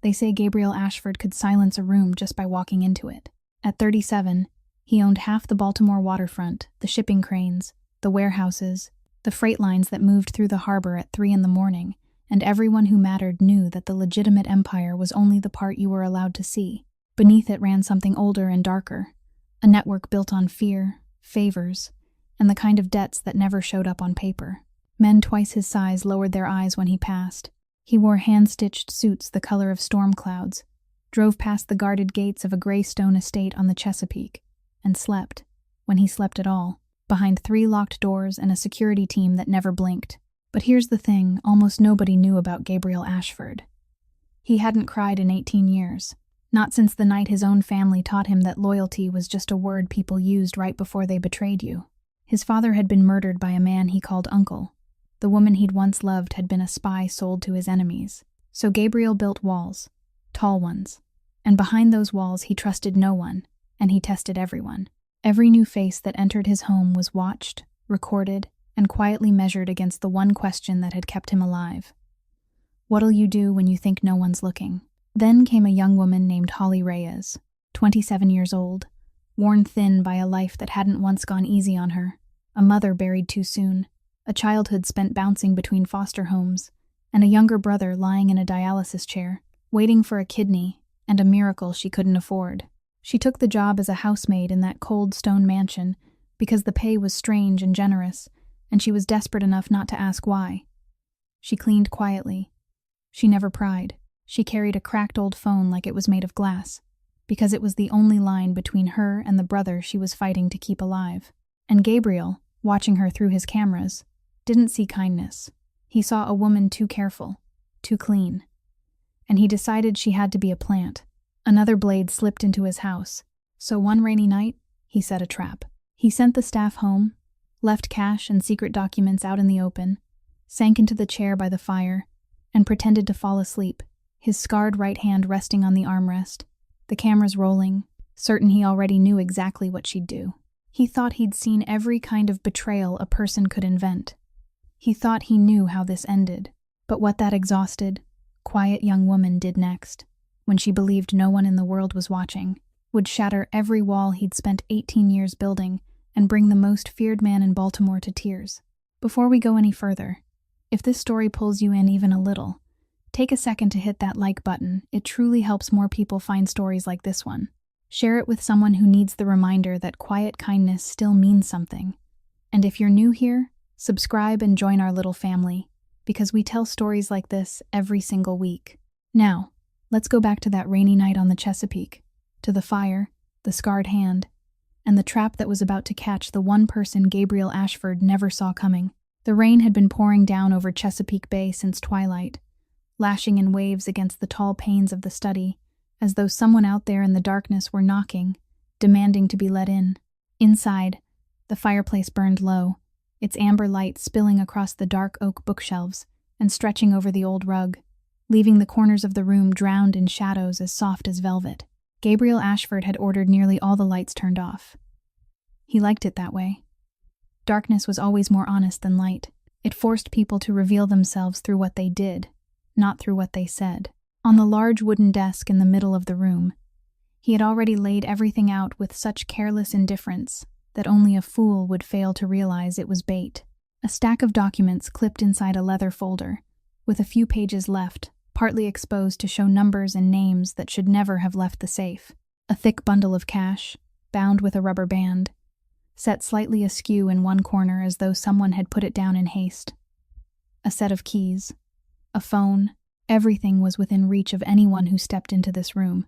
They say Gabriel Ashford could silence a room just by walking into it. At 37, he owned half the Baltimore waterfront, the shipping cranes, the warehouses, the freight lines that moved through the harbor at 3 in the morning, and everyone who mattered knew that the legitimate empire was only the part you were allowed to see. Beneath it ran something older and darker, a network built on fear, favors, and the kind of debts that never showed up on paper. Men twice his size lowered their eyes when he passed. He wore hand-stitched suits the color of storm clouds, drove past the guarded gates of a gray stone estate on the Chesapeake, and slept, when he slept at all, behind 3 locked doors and a security team that never blinked. But here's the thing almost nobody knew about Gabriel Ashford. He hadn't cried in 18 years, not since the night his own family taught him that loyalty was just a word people used right before they betrayed you. His father had been murdered by a man he called uncle. The woman he'd once loved had been a spy sold to his enemies. So Gabriel built walls, tall ones, and behind those walls he trusted no one, and he tested everyone. Every new face that entered his home was watched, recorded, and quietly measured against the one question that had kept him alive. What'll you do when you think no one's looking? Then came a young woman named Holly Reyes, 27 years old, worn thin by a life that hadn't once gone easy on her, a mother buried too soon, a childhood spent bouncing between foster homes, and a younger brother lying in a dialysis chair, waiting for a kidney and a miracle she couldn't afford. She took the job as a housemaid in that cold stone mansion because the pay was strange and generous, and she was desperate enough not to ask why. She cleaned quietly. She never pried. She carried a cracked old phone like it was made of glass, because it was the only line between her and the brother she was fighting to keep alive. And Gabriel, watching her through his cameras, didn't see kindness. He saw a woman too careful, too clean. And he decided she had to be a plant. Another blade slipped into his house, so one rainy night, he set a trap. He sent the staff home, left cash and secret documents out in the open, sank into the chair by the fire, and pretended to fall asleep, his scarred right hand resting on the armrest, the cameras rolling, certain he already knew exactly what she'd do. He thought he'd seen every kind of betrayal a person could invent. He thought he knew how this ended, but what that exhausted, quiet young woman did next, when she believed no one in the world was watching, would shatter every wall he'd spent 18 years building and bring the most feared man in Baltimore to tears. Before we go any further, if this story pulls you in even a little, take a second to hit that like button. It truly helps more people find stories like this one. Share it with someone who needs the reminder that quiet kindness still means something. And if you're new here, subscribe and join our little family, because we tell stories like this every single week. Now, let's go back to that rainy night on the Chesapeake, to the fire, the scarred hand, and the trap that was about to catch the one person Gabriel Ashford never saw coming. The rain had been pouring down over Chesapeake Bay since twilight, lashing in waves against the tall panes of the study, as though someone out there in the darkness were knocking, demanding to be let in. Inside, the fireplace burned low, its amber light spilling across the dark oak bookshelves and stretching over the old rug, leaving the corners of the room drowned in shadows as soft as velvet. Gabriel Ashford had ordered nearly all the lights turned off. He liked it that way. Darkness was always more honest than light. It forced people to reveal themselves through what they did, not through what they said. On the large wooden desk in the middle of the room, he had already laid everything out with such careless indifference that only a fool would fail to realize it was bait. A stack of documents clipped inside a leather folder, with a few pages left, partly exposed to show numbers and names that should never have left the safe. A thick bundle of cash, bound with a rubber band, set slightly askew in one corner as though someone had put it down in haste. A set of keys, a phone, everything was within reach of anyone who stepped into this room,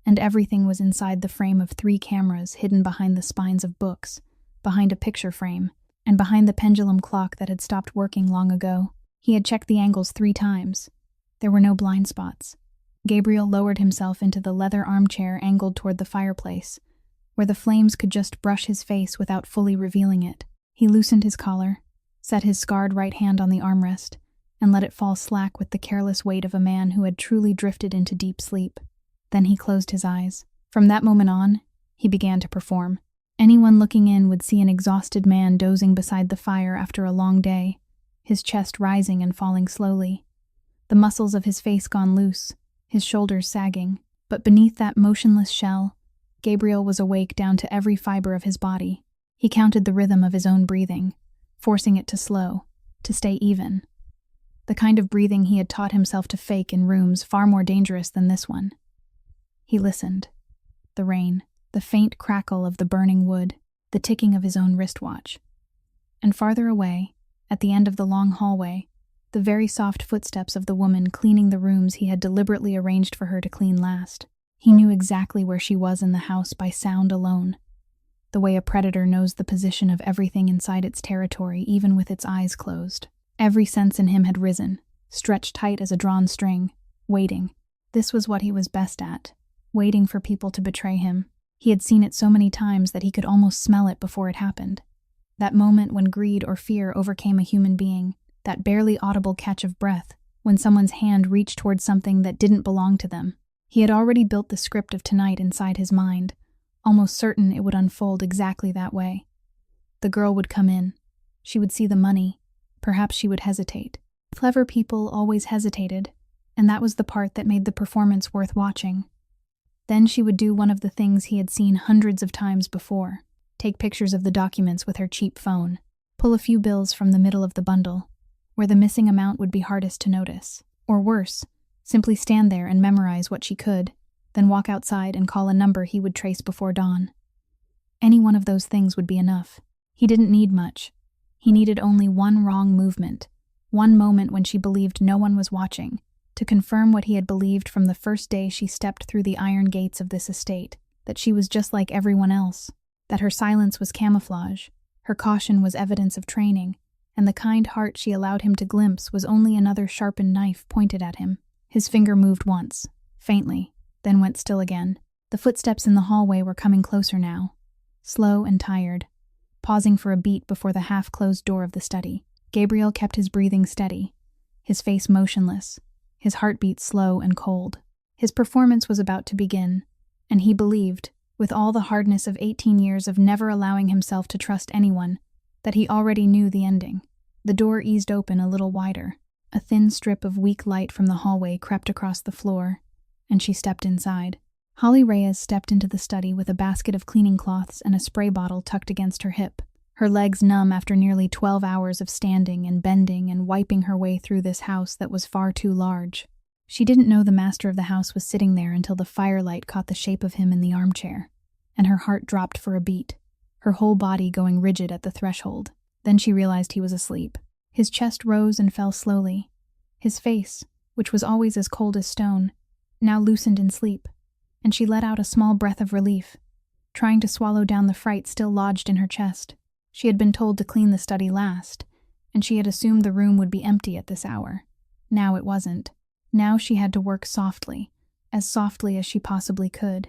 and everything was inside the frame of 3 cameras hidden behind the spines of books, behind a picture frame, and behind the pendulum clock that had stopped working long ago. He had checked the angles 3 times. There were no blind spots. Gabriel lowered himself into the leather armchair angled toward the fireplace, where the flames could just brush his face without fully revealing it. He loosened his collar, set his scarred right hand on the armrest, and let it fall slack with the careless weight of a man who had truly drifted into deep sleep. Then he closed his eyes. From that moment on, he began to perform. Anyone looking in would see an exhausted man dozing beside the fire after a long day, his chest rising and falling slowly, the muscles of his face gone loose, his shoulders sagging. But beneath that motionless shell, Gabriel was awake down to every fiber of his body. He counted the rhythm of his own breathing, forcing it to slow, to stay even. The kind of breathing he had taught himself to fake in rooms far more dangerous than this one. He listened. The rain, the faint crackle of the burning wood, the ticking of his own wristwatch. And farther away, at the end of the long hallway, the very soft footsteps of the woman cleaning the rooms he had deliberately arranged for her to clean last. He knew exactly where she was in the house by sound alone. The way a predator knows the position of everything inside its territory, even with its eyes closed. Every sense in him had risen, stretched tight as a drawn string, waiting. This was what he was best at, waiting for people to betray him. He had seen it so many times that he could almost smell it before it happened. That moment when greed or fear overcame a human being, that barely audible catch of breath, when someone's hand reached towards something that didn't belong to them. He had already built the script of tonight inside his mind, almost certain it would unfold exactly that way. The girl would come in. She would see the money. Perhaps she would hesitate. Clever people always hesitated, and that was the part that made the performance worth watching. Then she would do one of the things he had seen hundreds of times before. Take pictures of the documents with her cheap phone. Pull a few bills from the middle of the bundle, where the missing amount would be hardest to notice. Or worse, simply stand there and memorize what she could, then walk outside and call a number he would trace before dawn. Any one of those things would be enough. He didn't need much. He needed only one wrong movement, one moment when she believed no one was watching, to confirm what he had believed from the first day she stepped through the iron gates of this estate, that she was just like everyone else, that her silence was camouflage, her caution was evidence of training, and the kind heart she allowed him to glimpse was only another sharpened knife pointed at him. His finger moved once, faintly, then went still again. The footsteps in the hallway were coming closer now, slow and tired, pausing for a beat before the half-closed door of the study. Gabriel kept his breathing steady, his face motionless, his heartbeat slow and cold. His performance was about to begin, and he believed, with all the hardness of 18 years of never allowing himself to trust anyone, that he already knew the ending. The door eased open a little wider. A thin strip of weak light from the hallway crept across the floor, and she stepped inside. Holly Reyes stepped into the study with a basket of cleaning cloths and a spray bottle tucked against her hip, her legs numb after nearly 12 hours of standing and bending and wiping her way through this house that was far too large. She didn't know the master of the house was sitting there until the firelight caught the shape of him in the armchair, and her heart dropped for a beat, her whole body going rigid at the threshold. Then she realized he was asleep. His chest rose and fell slowly. His face, which was always as cold as stone, now loosened in sleep, and she let out a small breath of relief, trying to swallow down the fright still lodged in her chest. She had been told to clean the study last, and she had assumed the room would be empty at this hour. Now it wasn't. Now she had to work softly as she possibly could,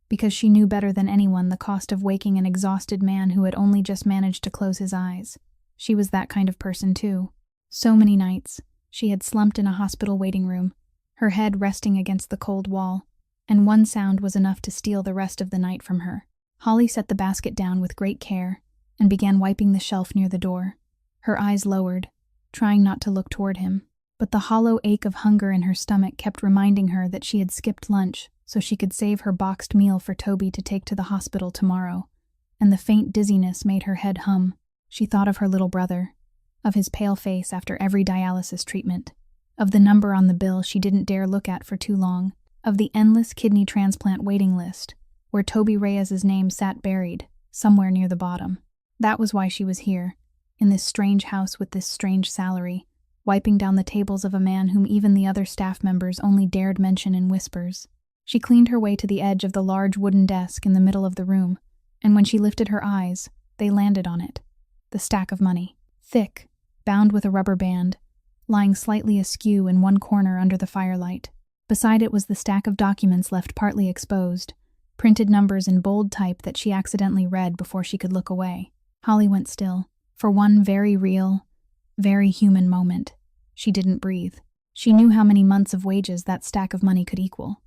because she knew better than anyone the cost of waking an exhausted man who had only just managed to close his eyes. She was that kind of person too. So many nights, she had slumped in a hospital waiting room, her head resting against the cold wall, and one sound was enough to steal the rest of the night from her. Holly set the basket down with great care and began wiping the shelf near the door, her eyes lowered, trying not to look toward him. But the hollow ache of hunger in her stomach kept reminding her that she had skipped lunch so she could save her boxed meal for Toby to take to the hospital tomorrow, and the faint dizziness made her head hum. She thought of her little brother, of his pale face after every dialysis treatment, of the number on the bill she didn't dare look at for too long, of the endless kidney transplant waiting list, where Toby Reyes's name sat buried, somewhere near the bottom. That was why she was here, in this strange house with this strange salary, wiping down the tables of a man whom even the other staff members only dared mention in whispers. She cleaned her way to the edge of the large wooden desk in the middle of the room, and when she lifted her eyes, they landed on it. The stack of money, thick, bound with a rubber band, lying slightly askew in one corner under the firelight. Beside it was the stack of documents left partly exposed, printed numbers in bold type that she accidentally read before she could look away. Holly went still. For one very real, very human moment, she didn't breathe. She knew how many months of wages that stack of money could equal,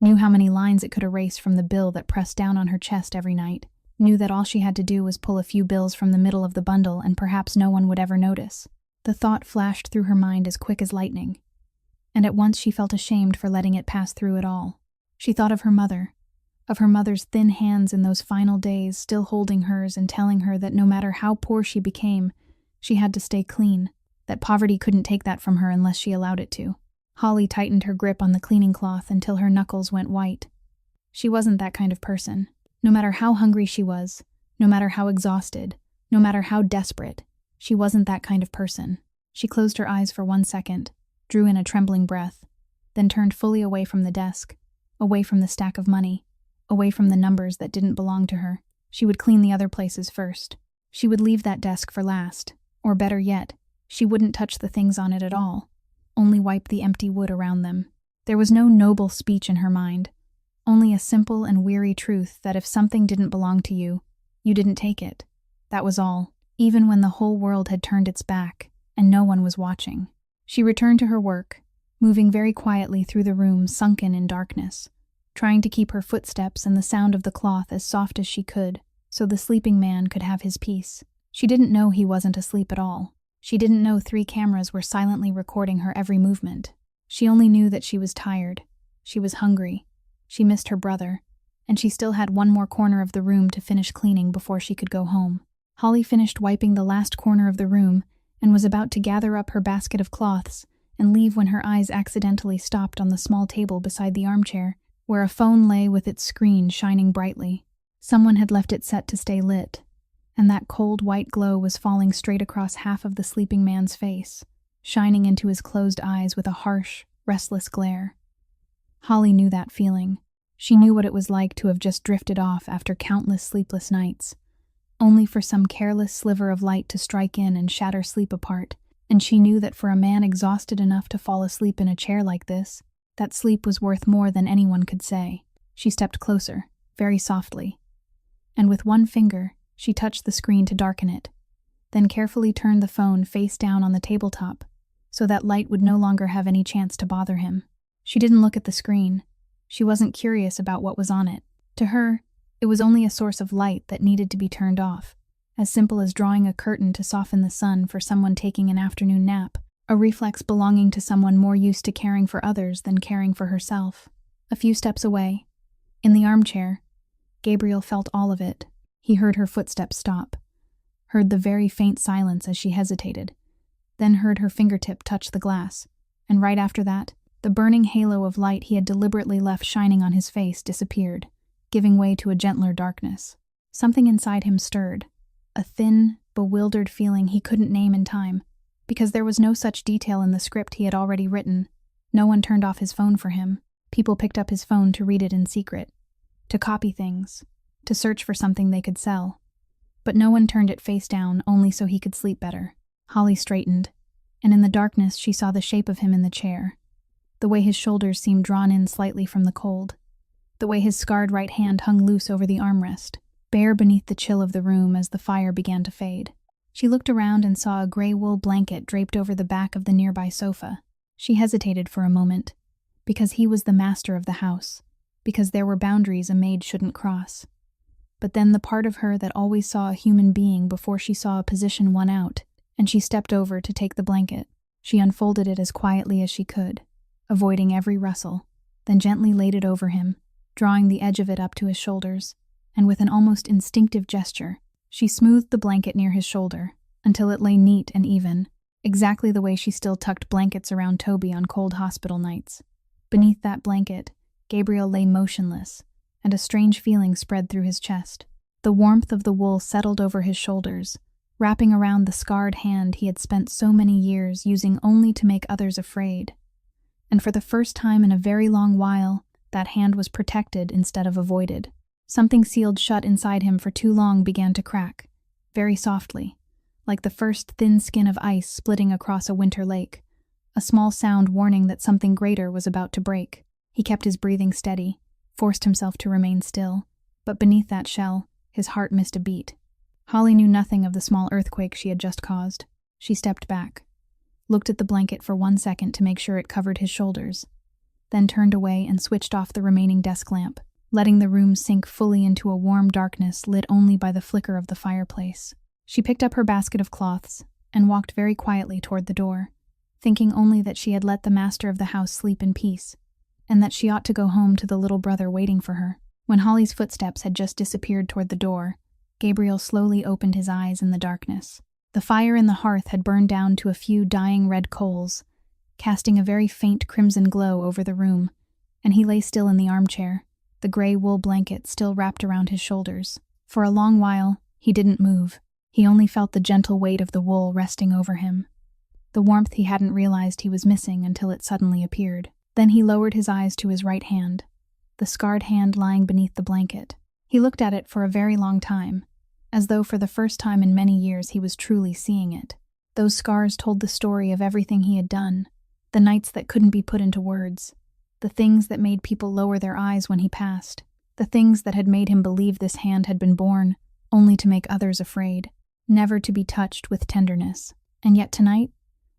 knew how many lines it could erase from the bill that pressed down on her chest every night, knew that all she had to do was pull a few bills from the middle of the bundle and perhaps no one would ever notice. The thought flashed through her mind as quick as lightning. and at once she felt ashamed for letting it pass through it all. She thought of her mother's thin hands in those final days, still holding hers and telling her that no matter how poor she became, she had to stay clean, that poverty couldn't take that from her unless she allowed it to. Holly tightened her grip on the cleaning cloth until her knuckles went white. She wasn't that kind of person. No matter how hungry she was, no matter how exhausted, no matter how desperate, she wasn't that kind of person. She closed her eyes for 1 second, drew in a trembling breath, then turned fully away from the desk, away from the stack of money, away from the numbers that didn't belong to her. She would clean the other places first. She would leave that desk for last, or better yet, she wouldn't touch the things on it at all, only wipe the empty wood around them. There was no noble speech in her mind, only a simple and weary truth that if something didn't belong to you, you didn't take it. That was all, even when the whole world had turned its back and no one was watching. She returned to her work, moving very quietly through the room sunken in darkness, trying to keep her footsteps and the sound of the cloth as soft as she could, so the sleeping man could have his peace. She didn't know he wasn't asleep at all. She didn't know 3 cameras were silently recording her every movement. She only knew that she was tired. She was hungry. She missed her brother, and she still had one more corner of the room to finish cleaning before she could go home. Holly finished wiping the last corner of the room and was about to gather up her basket of cloths and leave when her eyes accidentally stopped on the small table beside the armchair, where a phone lay with its screen shining brightly. Someone had left it set to stay lit, and that cold white glow was falling straight across half of the sleeping man's face, shining into his closed eyes with a harsh, restless glare. Holly knew that feeling. She knew what it was like to have just drifted off after countless sleepless nights, only for some careless sliver of light to strike in and shatter sleep apart, and she knew that for a man exhausted enough to fall asleep in a chair like this, that sleep was worth more than anyone could say. She stepped closer, very softly, and with one finger, she touched the screen to darken it, then carefully turned the phone face down on the tabletop, so that light would no longer have any chance to bother him. She didn't look at the screen. She wasn't curious about what was on it. To her, it was only a source of light that needed to be turned off, as simple as drawing a curtain to soften the sun for someone taking an afternoon nap, a reflex belonging to someone more used to caring for others than caring for herself. A few steps away, in the armchair, Gabriel felt all of it. He heard her footsteps stop, heard the very faint silence as she hesitated, then heard her fingertip touch the glass, and right after that, the burning halo of light he had deliberately left shining on his face disappeared, giving way to a gentler darkness. Something inside him stirred, a thin, bewildered feeling he couldn't name in time, because there was no such detail in the script he had already written. No one turned off his phone for him. People picked up his phone to read it in secret, to copy things, to search for something they could sell. But no one turned it face down only so he could sleep better. Holly straightened, and in the darkness she saw the shape of him in the chair, the way his shoulders seemed drawn in slightly from the cold, the way his scarred right hand hung loose over the armrest, bare beneath the chill of the room as the fire began to fade. She looked around and saw a gray wool blanket draped over the back of the nearby sofa. She hesitated for a moment, because he was the master of the house, because there were boundaries a maid shouldn't cross. But then the part of her that always saw a human being before she saw a position won out, and she stepped over to take the blanket. She unfolded it as quietly as she could, avoiding every rustle, then gently laid it over him, drawing the edge of it up to his shoulders, and with an almost instinctive gesture, she smoothed the blanket near his shoulder, until it lay neat and even, exactly the way she still tucked blankets around Toby on cold hospital nights. Beneath that blanket, Gabriel lay motionless, and a strange feeling spread through his chest. The warmth of the wool settled over his shoulders, wrapping around the scarred hand he had spent so many years using only to make others afraid. And for the first time in a very long while, that hand was protected instead of avoided. Something sealed shut inside him for too long began to crack, very softly, like the first thin skin of ice splitting across a winter lake, a small sound warning that something greater was about to break. He kept his breathing steady, forced himself to remain still, but beneath that shell, his heart missed a beat. Holly knew nothing of the small earthquake she had just caused. She stepped back, looked at the blanket for 1 second to make sure it covered his shoulders, then turned away and switched off the remaining desk lamp, letting the room sink fully into a warm darkness lit only by the flicker of the fireplace. She picked up her basket of cloths and walked very quietly toward the door, thinking only that she had let the master of the house sleep in peace, and that she ought to go home to the little brother waiting for her. When Holly's footsteps had just disappeared toward the door, Gabriel slowly opened his eyes in the darkness. The fire in the hearth had burned down to a few dying red coals, casting a very faint crimson glow over the room, and he lay still in the armchair, the gray wool blanket still wrapped around his shoulders. For a long while, he didn't move. He only felt the gentle weight of the wool resting over him, the warmth he hadn't realized he was missing until it suddenly appeared. Then he lowered his eyes to his right hand, the scarred hand lying beneath the blanket. He looked at it for a very long time, as though for the first time in many years he was truly seeing it. Those scars told the story of everything he had done, the nights that couldn't be put into words, the things that made people lower their eyes when he passed, the things that had made him believe this hand had been born only to make others afraid, never to be touched with tenderness. And yet tonight,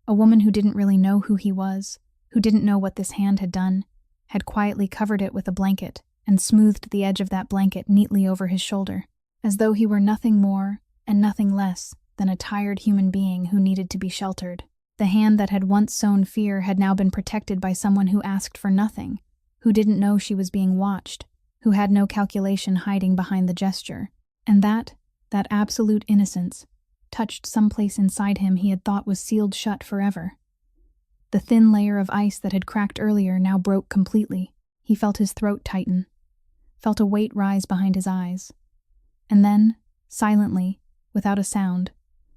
a woman who didn't really know who he was, who didn't know what this hand had done, had quietly covered it with a blanket and smoothed the edge of that blanket neatly over his shoulder, as though he were nothing more and nothing less than a tired human being who needed to be sheltered. The hand that had once sown fear had now been protected by someone who asked for nothing, who didn't know she was being watched, who had no calculation hiding behind the gesture. And that absolute innocence, touched someplace inside him he had thought was sealed shut forever. The thin layer of ice that had cracked earlier now broke completely. He felt his throat tighten, felt a weight rise behind his eyes. And then, silently, without a sound,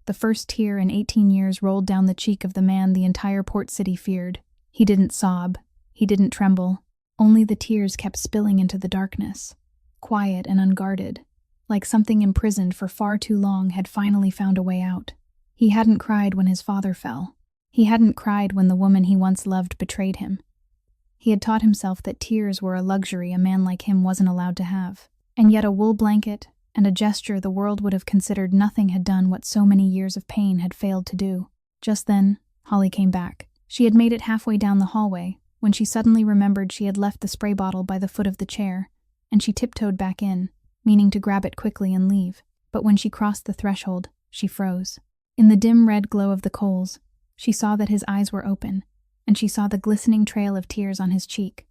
the first tear in 18 years rolled down the cheek of the man the entire port city feared. He didn't sob, he didn't tremble, only the tears kept spilling into the darkness, quiet and unguarded, like something imprisoned for far too long had finally found a way out. He hadn't cried when his father fell. He hadn't cried when the woman he once loved betrayed him. He had taught himself that tears were a luxury a man like him wasn't allowed to have. And yet a wool blanket and a gesture the world would have considered nothing had done what so many years of pain had failed to do. Just then, Holly came back. She had made it halfway down the hallway when she suddenly remembered she had left the spray bottle by the foot of the chair, and she tiptoed back in, meaning to grab it quickly and leave. But when she crossed the threshold, she froze. In the dim red glow of the coals, she saw that his eyes were open, and she saw the glistening trail of tears on his cheek.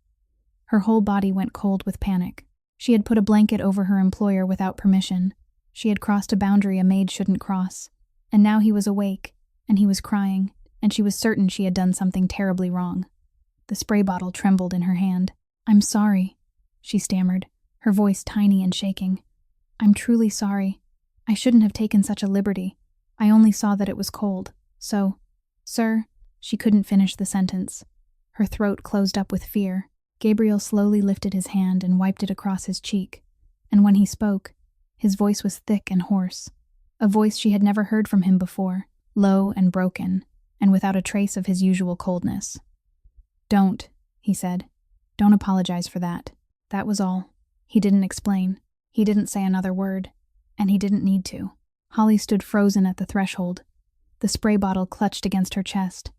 Her whole body went cold with panic. She had put a blanket over her employer without permission. She had crossed a boundary a maid shouldn't cross. And now he was awake, and he was crying, and she was certain she had done something terribly wrong. The spray bottle trembled in her hand. "I'm sorry," she stammered, her voice tiny and shaking. "I'm truly sorry. I shouldn't have taken such a liberty. I only saw that it was cold. So, sir," she couldn't finish the sentence. Her throat closed up with fear. Gabriel slowly lifted his hand and wiped it across his cheek, and when he spoke, his voice was thick and hoarse, a voice she had never heard from him before, low and broken, and without a trace of his usual coldness. "Don't," he said. "Don't apologize for that. That was all." He didn't explain. He didn't say another word, and he didn't need to. Holly stood frozen at the threshold, the spray bottle clutched against her chest,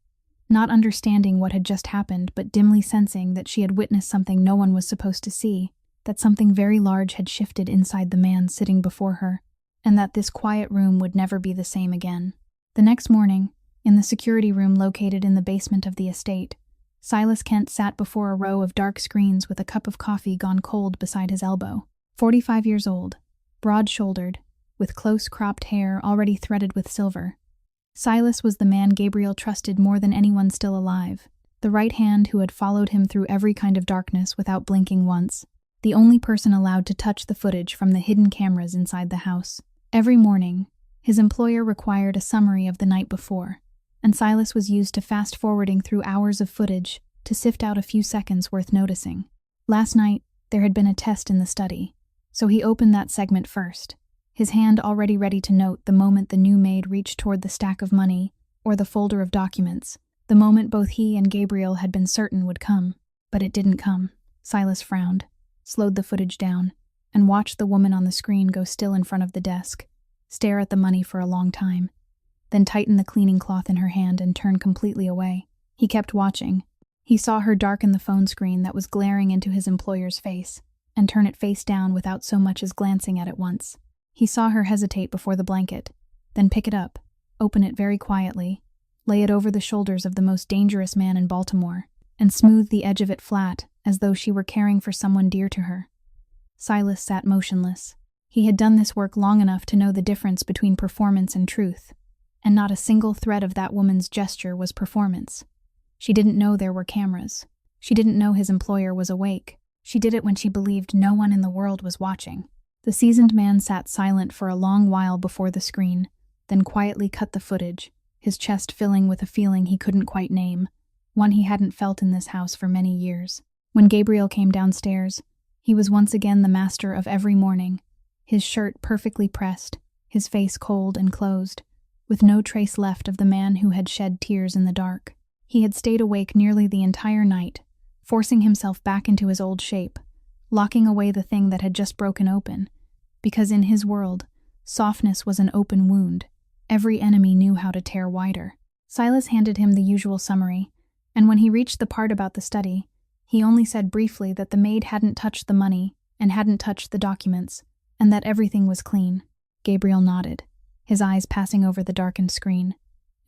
not understanding what had just happened, but dimly sensing that she had witnessed something no one was supposed to see, that something very large had shifted inside the man sitting before her, and that this quiet room would never be the same again. The next morning, in the security room located in the basement of the estate, Silas Kent sat before a row of dark screens with a cup of coffee gone cold beside his elbow. 45 years old, broad-shouldered, with close cropped hair already threaded with silver, Silas was the man Gabriel trusted more than anyone still alive, the right hand who had followed him through every kind of darkness without blinking once, the only person allowed to touch the footage from the hidden cameras inside the house. Every morning, his employer required a summary of the night before, and Silas was used to fast-forwarding through hours of footage to sift out a few seconds worth noticing. Last night, there had been a test in the study, so he opened that segment first, his hand already ready to note the moment the new maid reached toward the stack of money or the folder of documents, the moment both he and Gabriel had been certain would come. But it didn't come. Silas frowned, slowed the footage down, and watched the woman on the screen go still in front of the desk, stare at the money for a long time, then tighten the cleaning cloth in her hand and turn completely away. He kept watching. He saw her darken the phone screen that was glaring into his employer's face, and turn it face down without so much as glancing at it once. He saw her hesitate before the blanket, then pick it up, open it very quietly, lay it over the shoulders of the most dangerous man in Baltimore, and smoothed the edge of it flat, as though she were caring for someone dear to her. Silas sat motionless. He had done this work long enough to know the difference between performance and truth, and not a single thread of that woman's gesture was performance. She didn't know there were cameras. She didn't know his employer was awake. She did it when she believed no one in the world was watching. The seasoned man sat silent for a long while before the screen, then quietly cut the footage, his chest filling with a feeling he couldn't quite name, one he hadn't felt in this house for many years. When Gabriel came downstairs, he was once again the master of every morning, his shirt perfectly pressed, his face cold and closed, with no trace left of the man who had shed tears in the dark. He had stayed awake nearly the entire night, forcing himself back into his old shape, locking away the thing that had just broken open, because in his world, softness was an open wound. Every enemy knew how to tear wider. Silas handed him the usual summary, and when he reached the part about the study, he only said briefly that the maid hadn't touched the money and hadn't touched the documents, and that everything was clean. Gabriel nodded, his eyes passing over the darkened screen,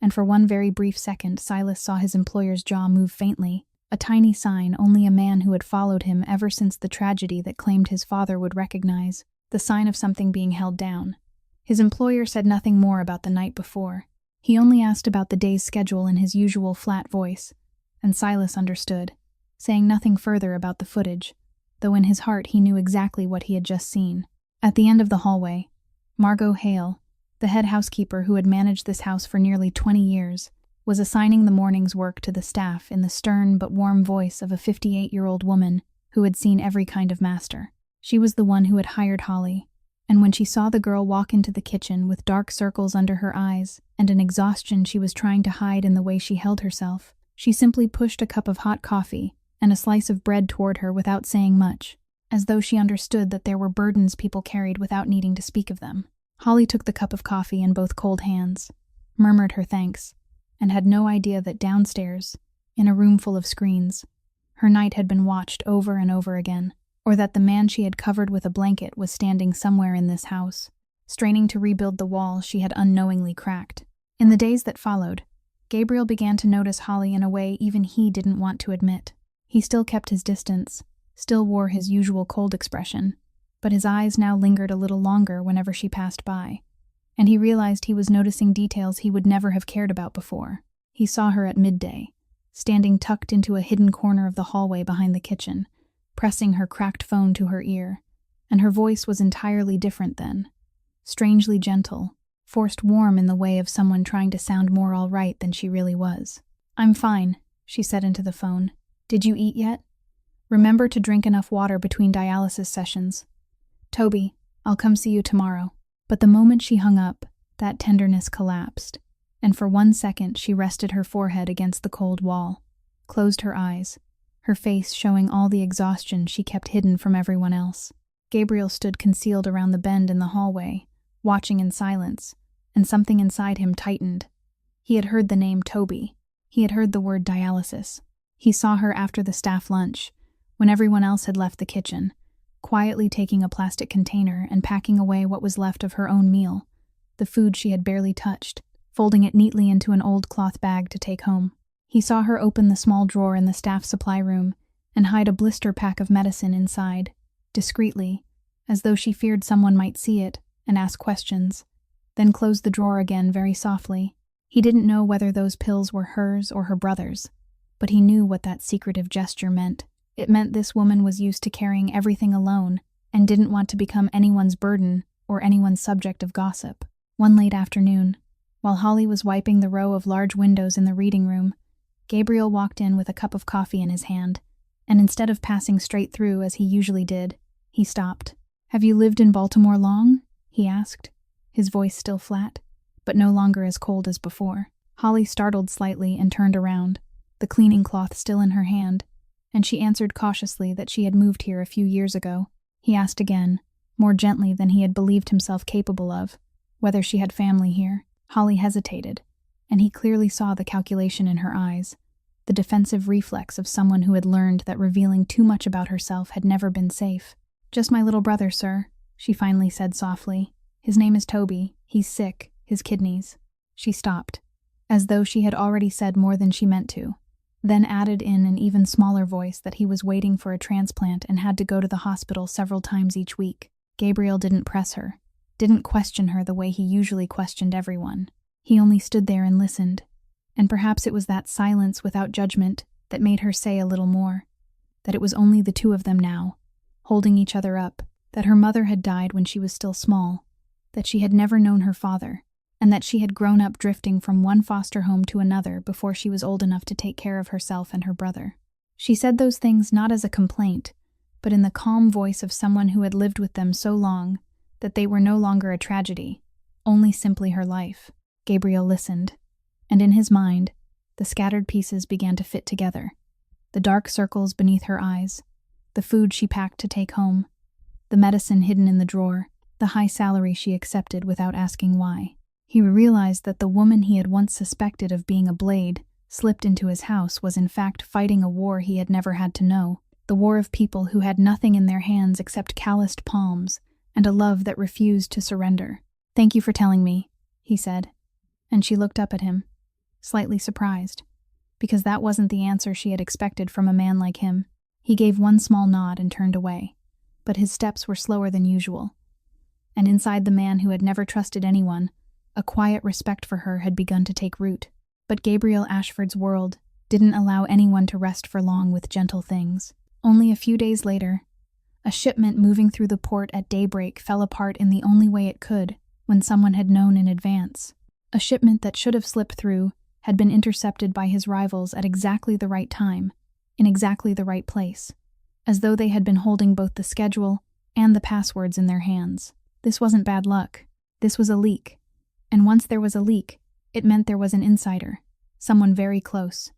and for one very brief second Silas saw his employer's jaw move faintly, a tiny sign only a man who had followed him ever since the tragedy that claimed his father would recognize, the sign of something being held down. His employer said nothing more about the night before. He only asked about the day's schedule in his usual flat voice, and Silas understood, saying nothing further about the footage, though in his heart he knew exactly what he had just seen. At the end of the hallway, Margot Hale, the head housekeeper who had managed this house for nearly 20 years, was assigning the morning's work to the staff in the stern but warm voice of a 58-year-old woman who had seen every kind of master. She was the one who had hired Holly, and when she saw the girl walk into the kitchen with dark circles under her eyes and an exhaustion she was trying to hide in the way she held herself, she simply pushed a cup of hot coffee and a slice of bread toward her without saying much, as though she understood that there were burdens people carried without needing to speak of them. Holly took the cup of coffee in both cold hands, murmured her thanks, and had no idea that downstairs, in a room full of screens, her night had been watched over and over again, or that the man she had covered with a blanket was standing somewhere in this house, straining to rebuild the wall she had unknowingly cracked. In the days that followed, Gabriel began to notice Holly in a way even he didn't want to admit. He still kept his distance, still wore his usual cold expression, but his eyes now lingered a little longer whenever she passed by, and he realized he was noticing details he would never have cared about before. He saw her at midday, standing tucked into a hidden corner of the hallway behind the kitchen, pressing her cracked phone to her ear, and her voice was entirely different then, strangely gentle, forced warm in the way of someone trying to sound more all right than she really was. "I'm fine," she said into the phone. "Did you eat yet? Remember to drink enough water between dialysis sessions. Toby, I'll come see you tomorrow." But the moment she hung up, that tenderness collapsed, and for 1 second she rested her forehead against the cold wall, closed her eyes, her face showing all the exhaustion she kept hidden from everyone else. Gabriel stood concealed around the bend in the hallway, watching in silence, and something inside him tightened. He had heard the name Toby. He had heard the word dialysis. He saw her after the staff lunch, when everyone else had left the kitchen, quietly taking a plastic container and packing away what was left of her own meal, the food she had barely touched, folding it neatly into an old cloth bag to take home. He saw her open the small drawer in the staff supply room and hide a blister pack of medicine inside, discreetly, as though she feared someone might see it and ask questions, then close the drawer again very softly. He didn't know whether those pills were hers or her brother's, but he knew what that secretive gesture meant. It meant this woman was used to carrying everything alone and didn't want to become anyone's burden or anyone's subject of gossip. One late afternoon, while Holly was wiping the row of large windows in the reading room, Gabriel walked in with a cup of coffee in his hand, and instead of passing straight through as he usually did, he stopped. "Have you lived in Baltimore long?" he asked, his voice still flat, but no longer as cold as before. Holly startled slightly and turned around, the cleaning cloth still in her hand, and she answered cautiously that she had moved here a few years ago. He asked again, more gently than he had believed himself capable of, whether she had family here. Holly hesitated, and he clearly saw the calculation in her eyes, the defensive reflex of someone who had learned that revealing too much about herself had never been safe. "Just my little brother, sir," she finally said softly. "His name is Toby. He's sick, his kidneys." She stopped, as though she had already said more than she meant to, then added in an even smaller voice that he was waiting for a transplant and had to go to the hospital several times each week. Gabriel didn't press her, didn't question her the way he usually questioned everyone. He only stood there and listened, and perhaps it was that silence without judgment that made her say a little more, that it was only the two of them now, holding each other up, that her mother had died when she was still small, that she had never known her father, and that she had grown up drifting from one foster home to another before she was old enough to take care of herself and her brother. She said those things not as a complaint, but in the calm voice of someone who had lived with them so long that they were no longer a tragedy, only simply her life. Gabriel listened, and in his mind, the scattered pieces began to fit together. The dark circles beneath her eyes, the food she packed to take home, the medicine hidden in the drawer, the high salary she accepted without asking why. He realized that the woman he had once suspected of being a blade slipped into his house was in fact fighting a war he had never had to know, the war of people who had nothing in their hands except calloused palms and a love that refused to surrender. "Thank you for telling me," he said, and she looked up at him, slightly surprised, because that wasn't the answer she had expected from a man like him. He gave one small nod and turned away, but his steps were slower than usual, and inside the man who had never trusted anyone, a quiet respect for her had begun to take root. But Gabriel Ashford's world didn't allow anyone to rest for long with gentle things. Only a few days later, a shipment moving through the port at daybreak fell apart in the only way it could, when someone had known in advance. A shipment that should have slipped through had been intercepted by his rivals at exactly the right time, in exactly the right place, as though they had been holding both the schedule and the passwords in their hands. This wasn't bad luck. This was a leak. And once there was a leak, it meant there was an insider, someone very close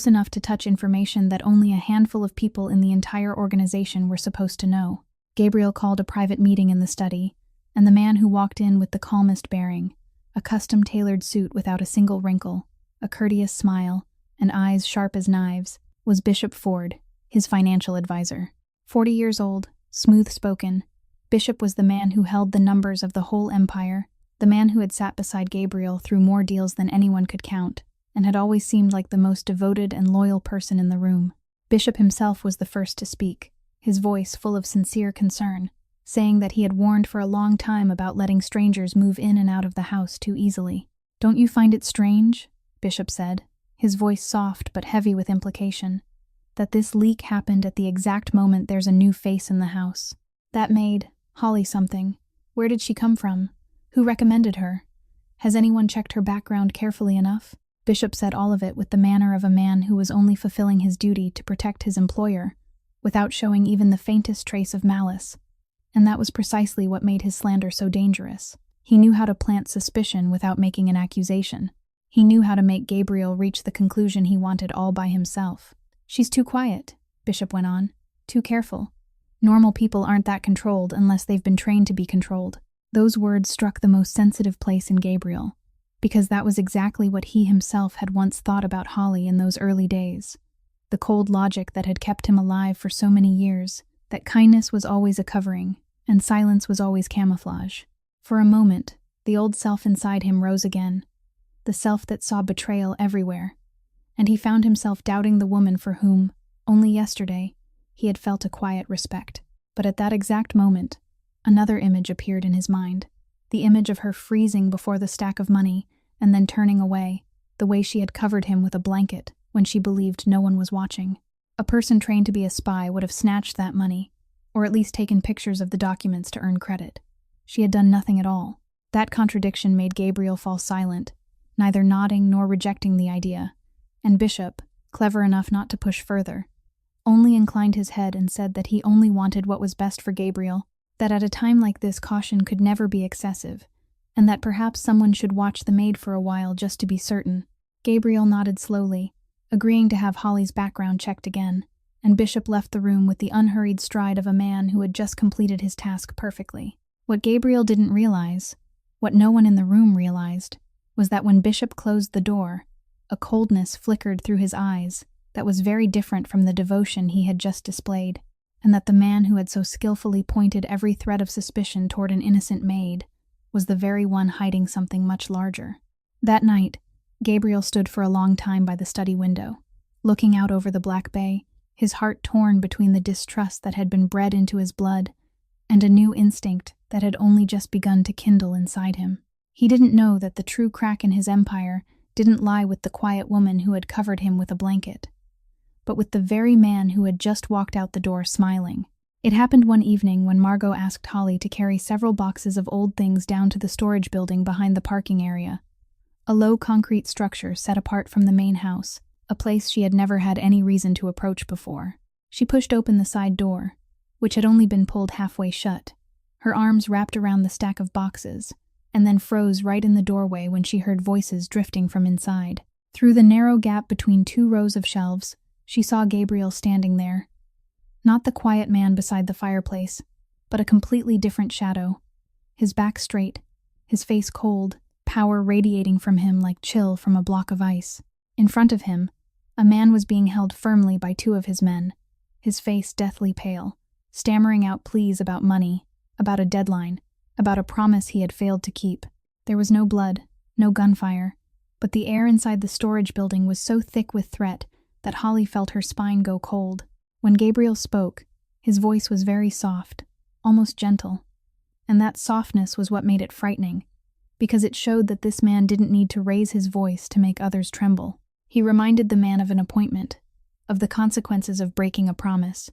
enough to touch information that only a handful of people in the entire organization were supposed to know. Gabriel called a private meeting in the study, and the man who walked in with the calmest bearing, a custom-tailored suit without a single wrinkle, a courteous smile, and eyes sharp as knives, was Bishop Ford, his financial advisor. 40 years old, smooth-spoken, Bishop was the man who held the numbers of the whole empire, the man who had sat beside Gabriel through more deals than anyone could count, and had always seemed like the most devoted and loyal person in the room. Bishop himself was the first to speak, his voice full of sincere concern, saying that he had warned for a long time about letting strangers move in and out of the house too easily. "Don't you find it strange," Bishop said, his voice soft but heavy with implication, "that this leak happened at the exact moment there's a new face in the house? That maid, Holly something, where did she come from? Who recommended her? Has anyone checked her background carefully enough?" Bishop said all of it with the manner of a man who was only fulfilling his duty to protect his employer, without showing even the faintest trace of malice. And that was precisely what made his slander so dangerous. He knew how to plant suspicion without making an accusation. He knew how to make Gabriel reach the conclusion he wanted all by himself. "She's too quiet," Bishop went on, "too careful. Normal people aren't that controlled unless they've been trained to be controlled." Those words struck the most sensitive place in Gabriel, because that was exactly what he himself had once thought about Holly in those early days. The cold logic that had kept him alive for so many years, that kindness was always a covering, and silence was always camouflage. For a moment, the old self inside him rose again, the self that saw betrayal everywhere, and he found himself doubting the woman for whom, only yesterday, he had felt a quiet respect. But at that exact moment, another image appeared in his mind, the image of her freezing before the stack of money and then turning away, the way she had covered him with a blanket when she believed no one was watching. A person trained to be a spy would have snatched that money, or at least taken pictures of the documents to earn credit. She had done nothing at all. That contradiction made Gabriel fall silent, neither nodding nor rejecting the idea, and Bishop, clever enough not to push further, only inclined his head and said that he only wanted what was best for Gabriel, that at a time like this caution could never be excessive, and that perhaps someone should watch the maid for a while just to be certain. Gabriel nodded slowly, agreeing to have Holly's background checked again, and Bishop left the room with the unhurried stride of a man who had just completed his task perfectly. What Gabriel didn't realize, what no one in the room realized, was that when Bishop closed the door, a coldness flickered through his eyes that was very different from the devotion he had just displayed, and that the man who had so skillfully pointed every thread of suspicion toward an innocent maid was the very one hiding something much larger. That night, Gabriel stood for a long time by the study window, looking out over the Black Bay, his heart torn between the distrust that had been bred into his blood and a new instinct that had only just begun to kindle inside him. He didn't know that the true crack in his empire didn't lie with the quiet woman who had covered him with a blanket, but with the very man who had just walked out the door smiling. It happened one evening when Margot asked Holly to carry several boxes of old things down to the storage building behind the parking area, a low concrete structure set apart from the main house, a place she had never had any reason to approach before. She pushed open the side door, which had only been pulled halfway shut, her arms wrapped around the stack of boxes, and then froze right in the doorway when she heard voices drifting from inside. Through the narrow gap between two rows of shelves, she saw Gabriel standing there. Not the quiet man beside the fireplace, but a completely different shadow. His back straight, his face cold, power radiating from him like chill from a block of ice. In front of him, a man was being held firmly by two of his men, his face deathly pale, stammering out pleas about money, about a deadline, about a promise he had failed to keep. There was no blood, no gunfire, but the air inside the storage building was so thick with threat that Holly felt her spine go cold. When Gabriel spoke, his voice was very soft, almost gentle, and that softness was what made it frightening, because it showed that this man didn't need to raise his voice to make others tremble. He reminded the man of an appointment, of the consequences of breaking a promise,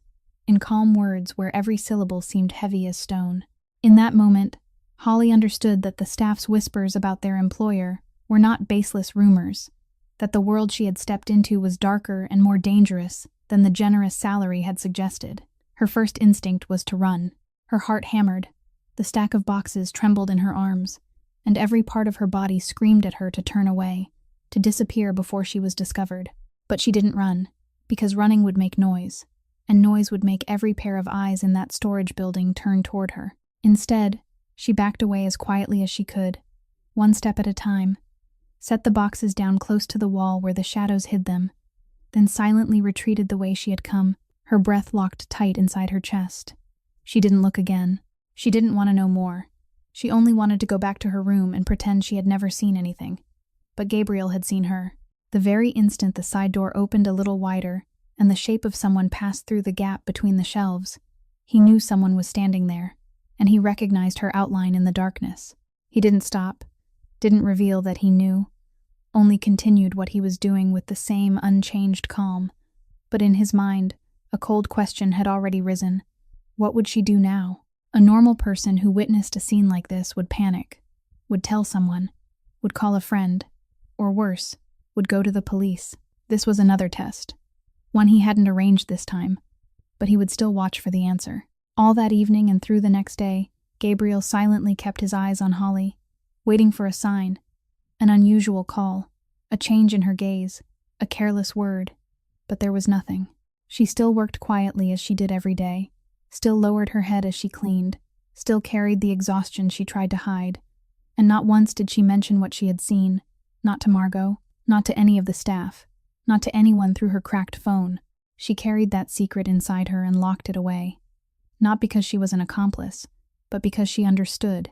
in calm words where every syllable seemed heavy as stone. In that moment, Holly understood that the staff's whispers about their employer were not baseless rumors, that the world she had stepped into was darker and more dangerous than the generous salary had suggested. Her first instinct was to run. Her heart hammered, the stack of boxes trembled in her arms, and every part of her body screamed at her to turn away, to disappear before she was discovered. But she didn't run, because running would make noise, and noise would make every pair of eyes in that storage building turn toward her. Instead, she backed away as quietly as she could, one step at a time, set the boxes down close to the wall where the shadows hid them, then silently retreated the way she had come, her breath locked tight inside her chest. She didn't look again. She didn't want to know more. She only wanted to go back to her room and pretend she had never seen anything. But Gabriel had seen her. The very instant the side door opened a little wider and the shape of someone passed through the gap between the shelves, he knew someone was standing there, and he recognized her outline in the darkness. He didn't stop, didn't reveal that he knew, only continued what he was doing with the same unchanged calm. But in his mind, a cold question had already risen. What would she do now? A normal person who witnessed a scene like this would panic, would tell someone, would call a friend, or worse, would go to the police. This was another test, one he hadn't arranged this time, but he would still watch for the answer. All that evening and through the next day, Gabriel silently kept his eyes on Holly, waiting for a sign, an unusual call, a change in her gaze, a careless word. But there was nothing. She still worked quietly as she did every day, still lowered her head as she cleaned, still carried the exhaustion she tried to hide, and not once did she mention what she had seen, not to Margot, not to any of the staff, not to anyone through her cracked phone. She carried that secret inside her and locked it away, not because she was an accomplice, but because she understood,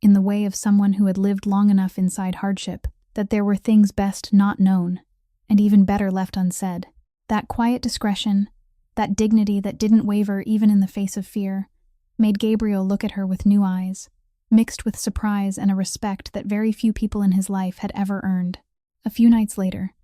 in the way of someone who had lived long enough inside hardship, that there were things best not known, and even better left unsaid. That quiet discretion, that dignity that didn't waver even in the face of fear, made Gabriel look at her with new eyes, mixed with surprise and a respect that very few people in his life had ever earned. A few nights later,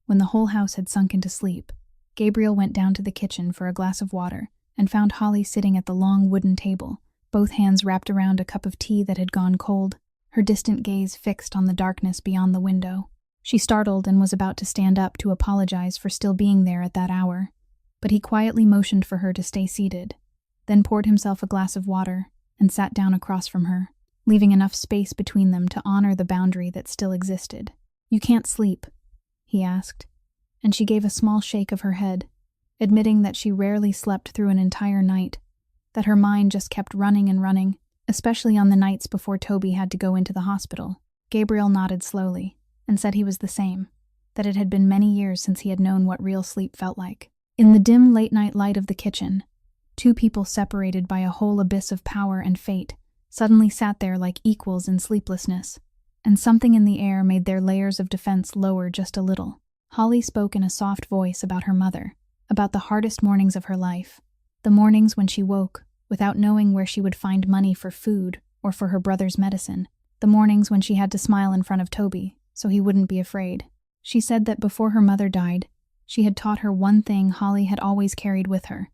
when the whole house had sunk into sleep, Gabriel went down to the kitchen for a glass of water and found Holly sitting at the long wooden table, both hands wrapped around a cup of tea that had gone cold, her distant gaze fixed on the darkness beyond the window. She startled and was about to stand up to apologize for still being there at that hour, but he quietly motioned for her to stay seated, then poured himself a glass of water and sat down across from her, leaving enough space between them to honor the boundary that still existed. "You can't sleep?" he asked, and she gave a small shake of her head, admitting that she rarely slept through an entire night, that her mind just kept running and running, especially on the nights before Toby had to go into the hospital. Gabriel nodded slowly and said he was the same, that it had been many years since he had known what real sleep felt like. In the dim late-night light of the kitchen, two people separated by a whole abyss of power and fate suddenly sat there like equals in sleeplessness, and something in the air made their layers of defense lower just a little. Holly spoke in a soft voice about her mother, about the hardest mornings of her life, the mornings when she woke without knowing where she would find money for food or for her brother's medicine, the mornings when she had to smile in front of Toby so he wouldn't be afraid. She said that before her mother died, she had taught her one thing Holly had always carried with her,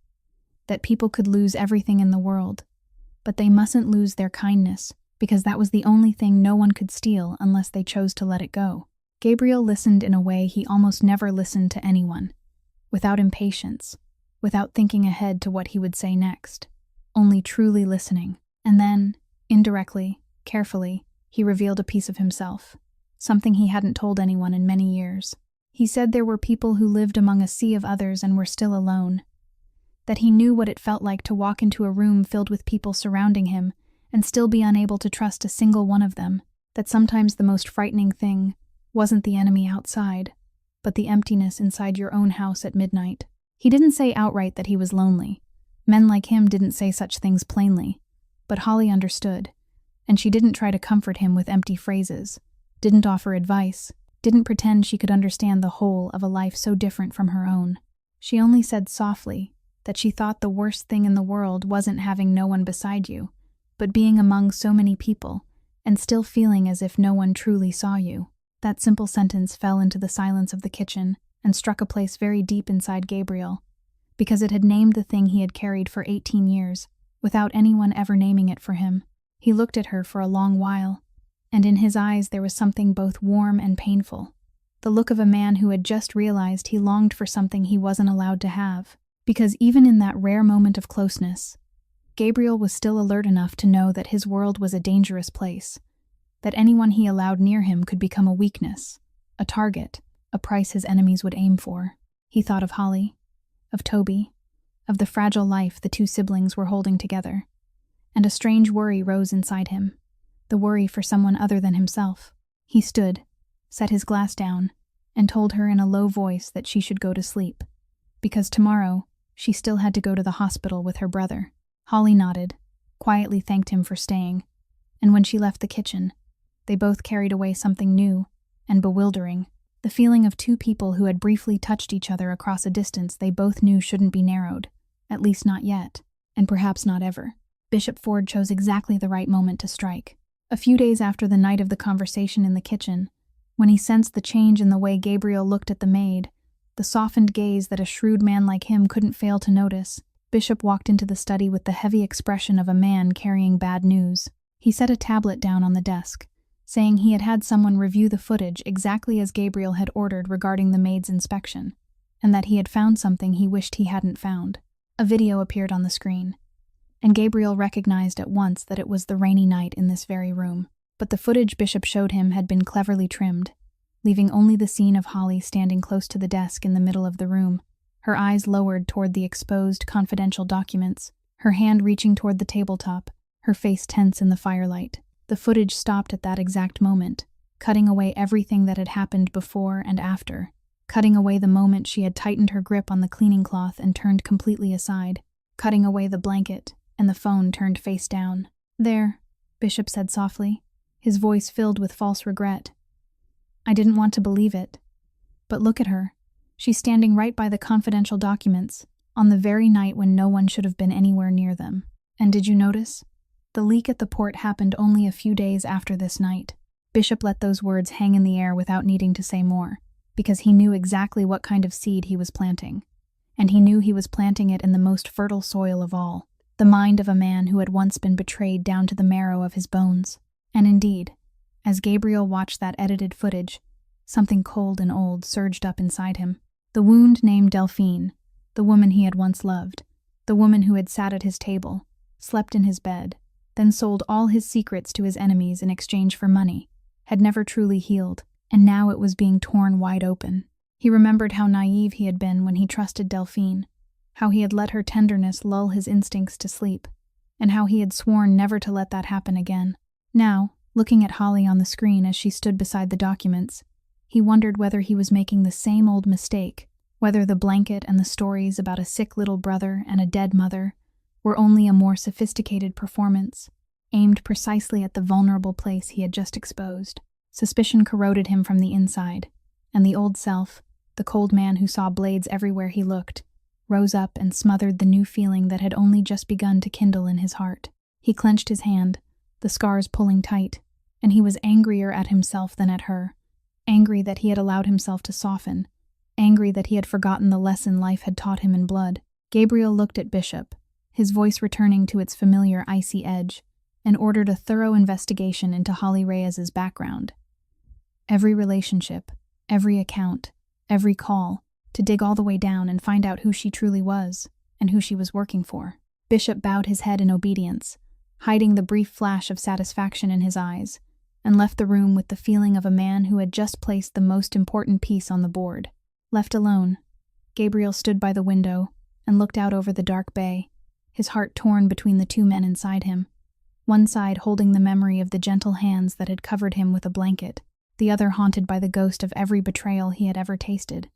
that people could lose everything in the world, but they mustn't lose their kindness, because that was the only thing no one could steal unless they chose to let it go. Gabriel listened in a way he almost never listened to anyone, without impatience, without thinking ahead to what he would say next, only truly listening. And then, indirectly, carefully, he revealed a piece of himself, something he hadn't told anyone in many years. He said there were people who lived among a sea of others and were still alone, that he knew what it felt like to walk into a room filled with people surrounding him and still be unable to trust a single one of them, that sometimes the most frightening thing wasn't the enemy outside, but the emptiness inside your own house at midnight. He didn't say outright that he was lonely. Men like him didn't say such things plainly, but Holly understood, and she didn't try to comfort him with empty phrases, didn't offer advice, didn't pretend she could understand the whole of a life so different from her own. She only said softly that she thought the worst thing in the world wasn't having no one beside you, but being among so many people and still feeling as if no one truly saw you. That simple sentence fell into the silence of the kitchen and struck a place very deep inside Gabriel, because it had named the thing he had carried for 18 years, without anyone ever naming it for him. He looked at her for a long while, and in his eyes there was something both warm and painful, the look of a man who had just realized he longed for something he wasn't allowed to have, because even in that rare moment of closeness, Gabriel was still alert enough to know that his world was a dangerous place, that anyone he allowed near him could become a weakness, a target, a price his enemies would aim for. He thought of Holly, of Toby, of the fragile life the two siblings were holding together, and a strange worry rose inside him, the worry for someone other than himself. He stood, set his glass down, and told her in a low voice that she should go to sleep, because tomorrow she still had to go to the hospital with her brother. Holly nodded, quietly thanked him for staying, and when she left the kitchen, they both carried away something new and bewildering, the feeling of two people who had briefly touched each other across a distance they both knew shouldn't be narrowed, at least not yet, and perhaps not ever. Bishop Ford chose exactly the right moment to strike. A few days after the night of the conversation in the kitchen, when he sensed the change in the way Gabriel looked at the maid, the softened gaze that a shrewd man like him couldn't fail to notice, Bishop walked into the study with the heavy expression of a man carrying bad news. He set a tablet down on the desk, saying he had had someone review the footage exactly as Gabriel had ordered regarding the maid's inspection, and that he had found something he wished he hadn't found. A video appeared on the screen, and Gabriel recognized at once that it was the rainy night in this very room. But the footage Bishop showed him had been cleverly trimmed, leaving only the scene of Holly standing close to the desk in the middle of the room, her eyes lowered toward the exposed confidential documents, her hand reaching toward the tabletop, her face tense in the firelight. The footage stopped at that exact moment, cutting away everything that had happened before and after, cutting away the moment she had tightened her grip on the cleaning cloth and turned completely aside, cutting away the blanket and the phone turned face down. "There," Bishop said softly, his voice filled with false regret. "I didn't want to believe it. But look at her. She's standing right by the confidential documents, on the very night when no one should have been anywhere near them. And did you notice? The leak at the port happened only a few days after this night." Bishop let those words hang in the air without needing to say more, because he knew exactly what kind of seed he was planting. And he knew he was planting it in the most fertile soil of all, the mind of a man who had once been betrayed down to the marrow of his bones. And indeed, as Gabriel watched that edited footage, something cold and old surged up inside him. The wound named Delphine, the woman he had once loved, the woman who had sat at his table, slept in his bed, then sold all his secrets to his enemies in exchange for money, had never truly healed, and now it was being torn wide open. He remembered how naive he had been when he trusted Delphine, how he had let her tenderness lull his instincts to sleep, and how he had sworn never to let that happen again. Now, looking at Holly on the screen as she stood beside the documents, he wondered whether he was making the same old mistake, whether the blanket and the stories about a sick little brother and a dead mother were only a more sophisticated performance, aimed precisely at the vulnerable place he had just exposed. Suspicion corroded him from the inside, and the old self, the cold man who saw blades everywhere he looked, rose up and smothered the new feeling that had only just begun to kindle in his heart. He clenched his hand, the scars pulling tight, and he was angrier at himself than at her, angry that he had allowed himself to soften, angry that he had forgotten the lesson life had taught him in blood. Gabriel looked at Bishop, his voice returning to its familiar icy edge, and ordered a thorough investigation into Holly Reyes's background. Every relationship, every account, every call, to dig all the way down and find out who she truly was and who she was working for. Bishop bowed his head in obedience, hiding the brief flash of satisfaction in his eyes, and left the room with the feeling of a man who had just placed the most important piece on the board. Left alone, Gabriel stood by the window and looked out over the dark bay, his heart torn between the two men inside him, one side holding the memory of the gentle hands that had covered him with a blanket, the other haunted by the ghost of every betrayal he had ever tasted.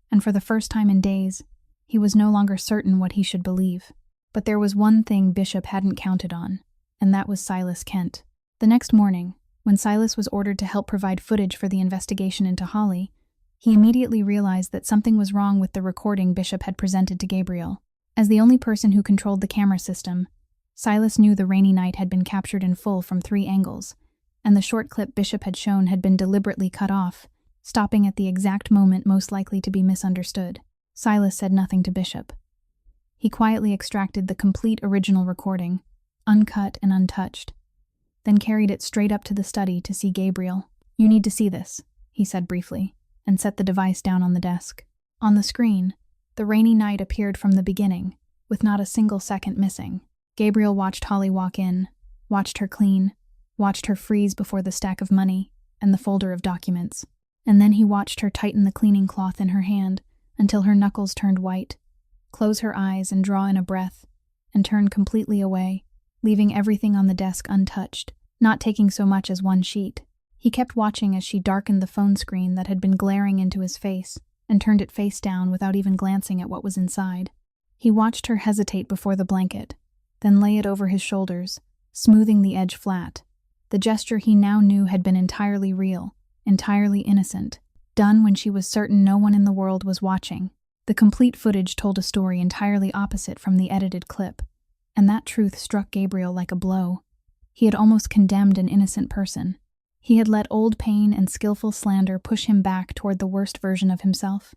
And for the first time in days, he was no longer certain what he should believe. But there was one thing Bishop hadn't counted on, and that was Silas Kent. The next morning, when Silas was ordered to help provide footage for the investigation into Holly, he immediately realized that something was wrong with the recording Bishop had presented to Gabriel. As the only person who controlled the camera system, Silas knew the rainy night had been captured in full from 3 angles, and the short clip Bishop had shown had been deliberately cut off, stopping at the exact moment most likely to be misunderstood. Silas said nothing to Bishop. He quietly extracted the complete original recording, uncut and untouched, then carried it straight up to the study to see Gabriel. "You need to see this," he said briefly, and set the device down on the desk. On the screen, the rainy night appeared from the beginning, with not a single second missing. Gabriel watched Holly walk in, watched her clean, watched her freeze before the stack of money and the folder of documents, and then he watched her tighten the cleaning cloth in her hand until her knuckles turned white, close her eyes and draw in a breath, and turn completely away, leaving everything on the desk untouched, not taking so much as one sheet. He kept watching as she darkened the phone screen that had been glaring into his face and turned it face down without even glancing at what was inside. He watched her hesitate before the blanket, then lay it over his shoulders, smoothing the edge flat. The gesture he now knew had been entirely real, entirely innocent, done when she was certain no one in the world was watching. The complete footage told a story entirely opposite from the edited clip, and that truth struck Gabriel like a blow. He had almost condemned an innocent person. He had let old pain and skillful slander push him back toward the worst version of himself.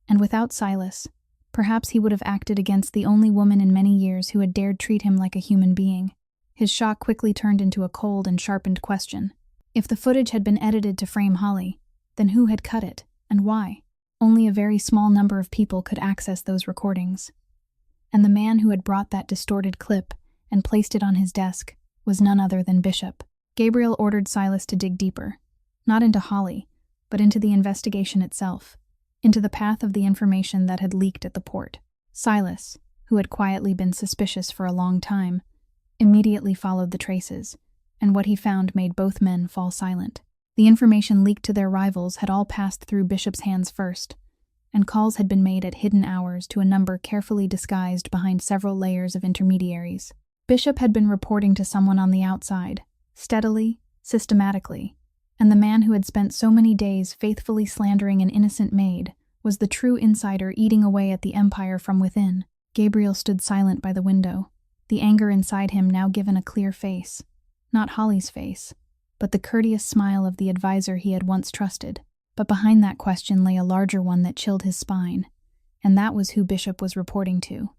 And without Silas, perhaps he would have acted against the only woman in many years who had dared treat him like a human being. His shock quickly turned into a cold and sharpened question. If the footage had been edited to frame Holly, then who had cut it, and why? Only a very small number of people could access those recordings. And the man who had brought that distorted clip and placed it on his desk was none other than Bishop. Gabriel ordered Silas to dig deeper, not into Holly, but into the investigation itself, into the path of the information that had leaked at the port. Silas, who had quietly been suspicious for a long time, immediately followed the traces, and what he found made both men fall silent. The information leaked to their rivals had all passed through Bishop's hands first, and calls had been made at hidden hours to a number carefully disguised behind several layers of intermediaries. Bishop had been reporting to someone on the outside, steadily, systematically, and the man who had spent so many days faithfully slandering an innocent maid was the true insider eating away at the empire from within. Gabriel stood silent by the window, the anger inside him now given a clear face. Not Holly's face, but the courteous smile of the advisor he had once trusted. But behind that question lay a larger one that chilled his spine, and that was who Bishop was reporting to.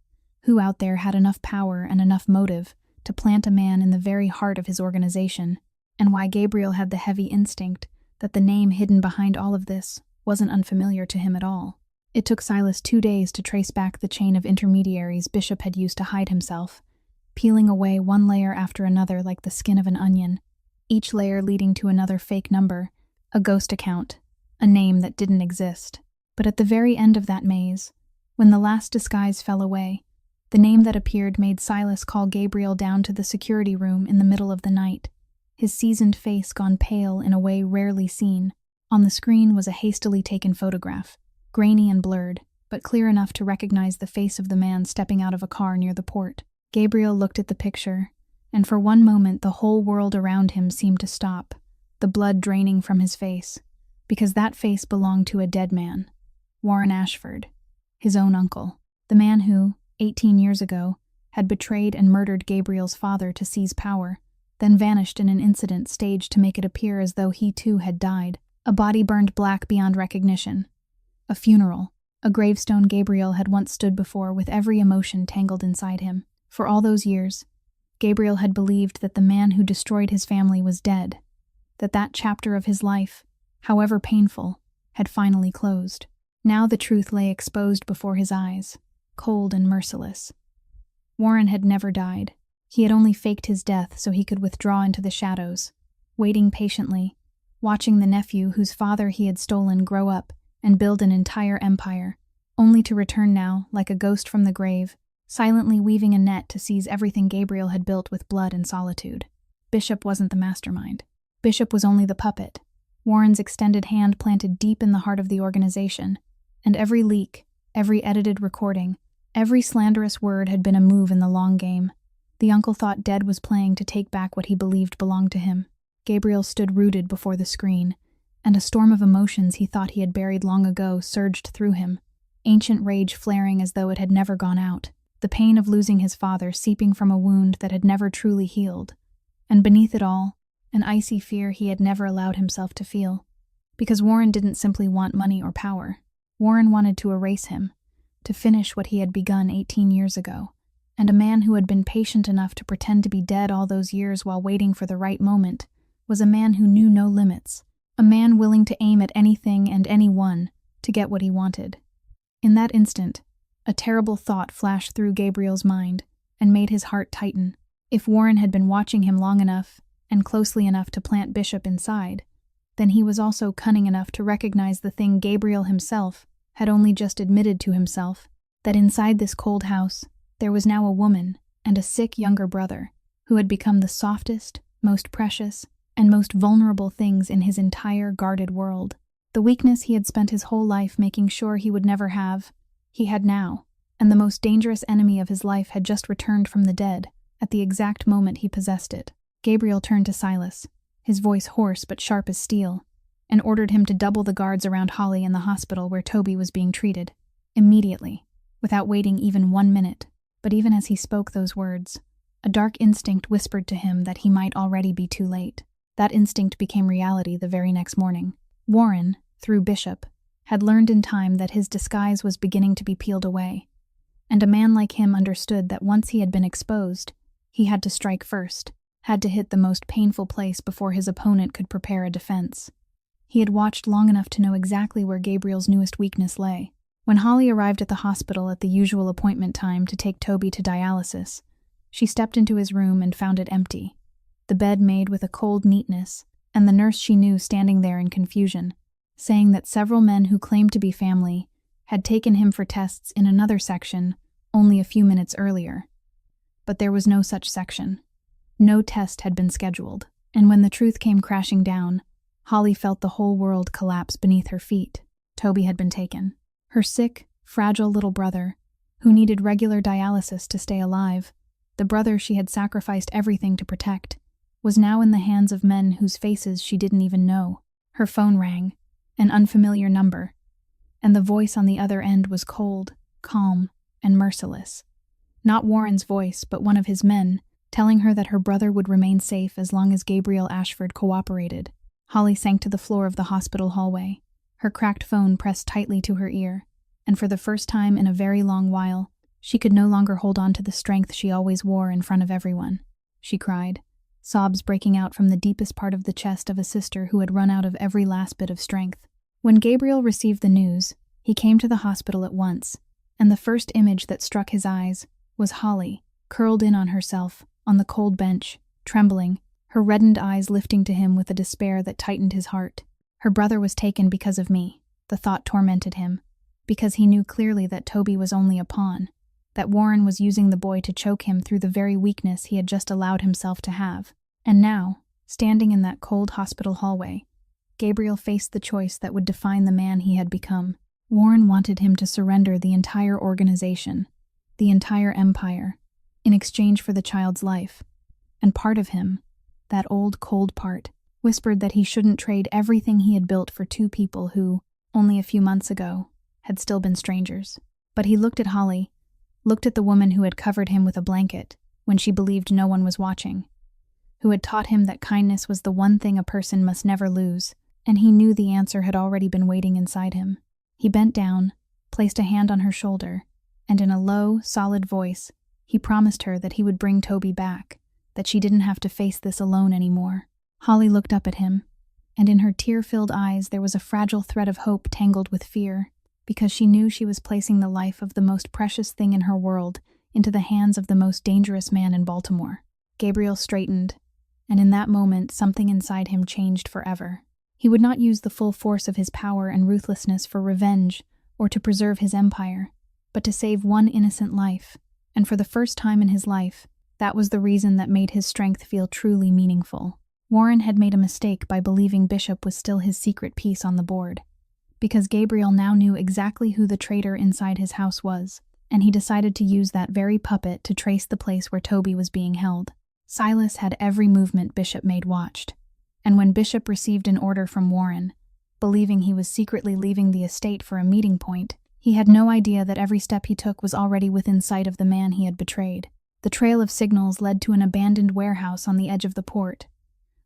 Who out there had enough power and enough motive to plant a man in the very heart of his organization, and why Gabriel had the heavy instinct that the name hidden behind all of this wasn't unfamiliar to him at all. It took Silas 2 days to trace back the chain of intermediaries Bishop had used to hide himself, peeling away one layer after another like the skin of an onion, each layer leading to another fake number, a ghost account, a name that didn't exist. But at the very end of that maze, when the last disguise fell away, the name that appeared made Silas call Gabriel down to the security room in the middle of the night, his seasoned face gone pale in a way rarely seen. On the screen was a hastily taken photograph, grainy and blurred, but clear enough to recognize the face of the man stepping out of a car near the port. Gabriel looked at the picture, and for one moment the whole world around him seemed to stop, the blood draining from his face, because that face belonged to a dead man, Warren Ashford, his own uncle, the man who, 18 years ago, had betrayed and murdered Gabriel's father to seize power, then vanished in an incident staged to make it appear as though he too had died, a body burned black beyond recognition. A funeral, a gravestone Gabriel had once stood before with every emotion tangled inside him. For all those years, Gabriel had believed that the man who destroyed his family was dead, that chapter of his life, however painful, had finally closed. Now the truth lay exposed before his eyes, cold and merciless. Warren had never died. He had only faked his death so he could withdraw into the shadows, waiting patiently, watching the nephew whose father he had stolen grow up and build an entire empire, only to return now, like a ghost from the grave, silently weaving a net to seize everything Gabriel had built with blood and solitude. Bishop wasn't the mastermind. Bishop was only the puppet, Warren's extended hand planted deep in the heart of the organization, and every leak, every edited recording, every slanderous word had been a move in the long game. The uncle thought dead was playing to take back what he believed belonged to him. Gabriel stood rooted before the screen, and a storm of emotions he thought he had buried long ago surged through him, ancient rage flaring as though it had never gone out, the pain of losing his father seeping from a wound that had never truly healed, and beneath it all, an icy fear he had never allowed himself to feel. Because Warren didn't simply want money or power. Warren wanted to erase him, to finish what he had begun 18 years ago, and a man who had been patient enough to pretend to be dead all those years while waiting for the right moment was a man who knew no limits, a man willing to aim at anything and anyone to get what he wanted. In that instant, a terrible thought flashed through Gabriel's mind and made his heart tighten. If Warren had been watching him long enough and closely enough to plant Bishop inside, then he was also cunning enough to recognize the thing Gabriel himself had only just admitted to himself, that inside this cold house there was now a woman and a sick younger brother who had become the softest, most precious, and most vulnerable things in his entire guarded world. The weakness he had spent his whole life making sure he would never have, he had now, and the most dangerous enemy of his life had just returned from the dead at the exact moment he possessed it. Gabriel turned to Silas, his voice hoarse but sharp as steel, and ordered him to double the guards around Holly in the hospital where Toby was being treated, immediately, without waiting even 1 minute. But even as he spoke those words, a dark instinct whispered to him that he might already be too late. That instinct became reality the very next morning. Warren, through Bishop, had learned in time that his disguise was beginning to be peeled away, and a man like him understood that once he had been exposed, he had to strike first, had to hit the most painful place before his opponent could prepare a defense. He had watched long enough to know exactly where Gabriel's newest weakness lay. When Holly arrived at the hospital at the usual appointment time to take Toby to dialysis, she stepped into his room and found it empty, the bed made with a cold neatness, and the nurse she knew standing there in confusion, saying that several men who claimed to be family had taken him for tests in another section only a few minutes earlier. But there was no such section. No test had been scheduled, and when the truth came crashing down, Holly felt the whole world collapse beneath her feet. Toby had been taken. Her sick, fragile little brother, who needed regular dialysis to stay alive, the brother she had sacrificed everything to protect, was now in the hands of men whose faces she didn't even know. Her phone rang, an unfamiliar number, and the voice on the other end was cold, calm, and merciless. Not Warren's voice, but one of his men, telling her that her brother would remain safe as long as Gabriel Ashford cooperated. Holly sank to the floor of the hospital hallway, her cracked phone pressed tightly to her ear, and for the first time in a very long while, she could no longer hold on to the strength she always wore in front of everyone. She cried, sobs breaking out from the deepest part of the chest of a sister who had run out of every last bit of strength. When Gabriel received the news, he came to the hospital at once, and the first image that struck his eyes was Holly, curled in on herself, on the cold bench, trembling, her reddened eyes lifting to him with a despair that tightened his heart. Her brother was taken because of me, the thought tormented him, because he knew clearly that Toby was only a pawn, that Warren was using the boy to choke him through the very weakness he had just allowed himself to have. And now, standing in that cold hospital hallway, Gabriel faced the choice that would define the man he had become. Warren wanted him to surrender the entire organization, the entire empire, in exchange for the child's life. And part of him, that old cold part, whispered that he shouldn't trade everything he had built for two people who, only a few months ago, had still been strangers. But he looked at Holly, looked at the woman who had covered him with a blanket when she believed no one was watching, who had taught him that kindness was the one thing a person must never lose, and he knew the answer had already been waiting inside him. He bent down, placed a hand on her shoulder, and in a low, solid voice, he promised her that he would bring Toby back, that she didn't have to face this alone anymore. Holly looked up at him, and in her tear-filled eyes there was a fragile thread of hope tangled with fear, because she knew she was placing the life of the most precious thing in her world into the hands of the most dangerous man in Baltimore. Gabriel straightened, and in that moment something inside him changed forever. He would not use the full force of his power and ruthlessness for revenge or to preserve his empire, but to save one innocent life, and for the first time in his life, that was the reason that made his strength feel truly meaningful. Warren had made a mistake by believing Bishop was still his secret piece on the board, because Gabriel now knew exactly who the traitor inside his house was, and he decided to use that very puppet to trace the place where Toby was being held. Silas had every movement Bishop made watched, and when Bishop received an order from Warren, believing he was secretly leaving the estate for a meeting point, he had no idea that every step he took was already within sight of the man he had betrayed. The trail of signals led to an abandoned warehouse on the edge of the port,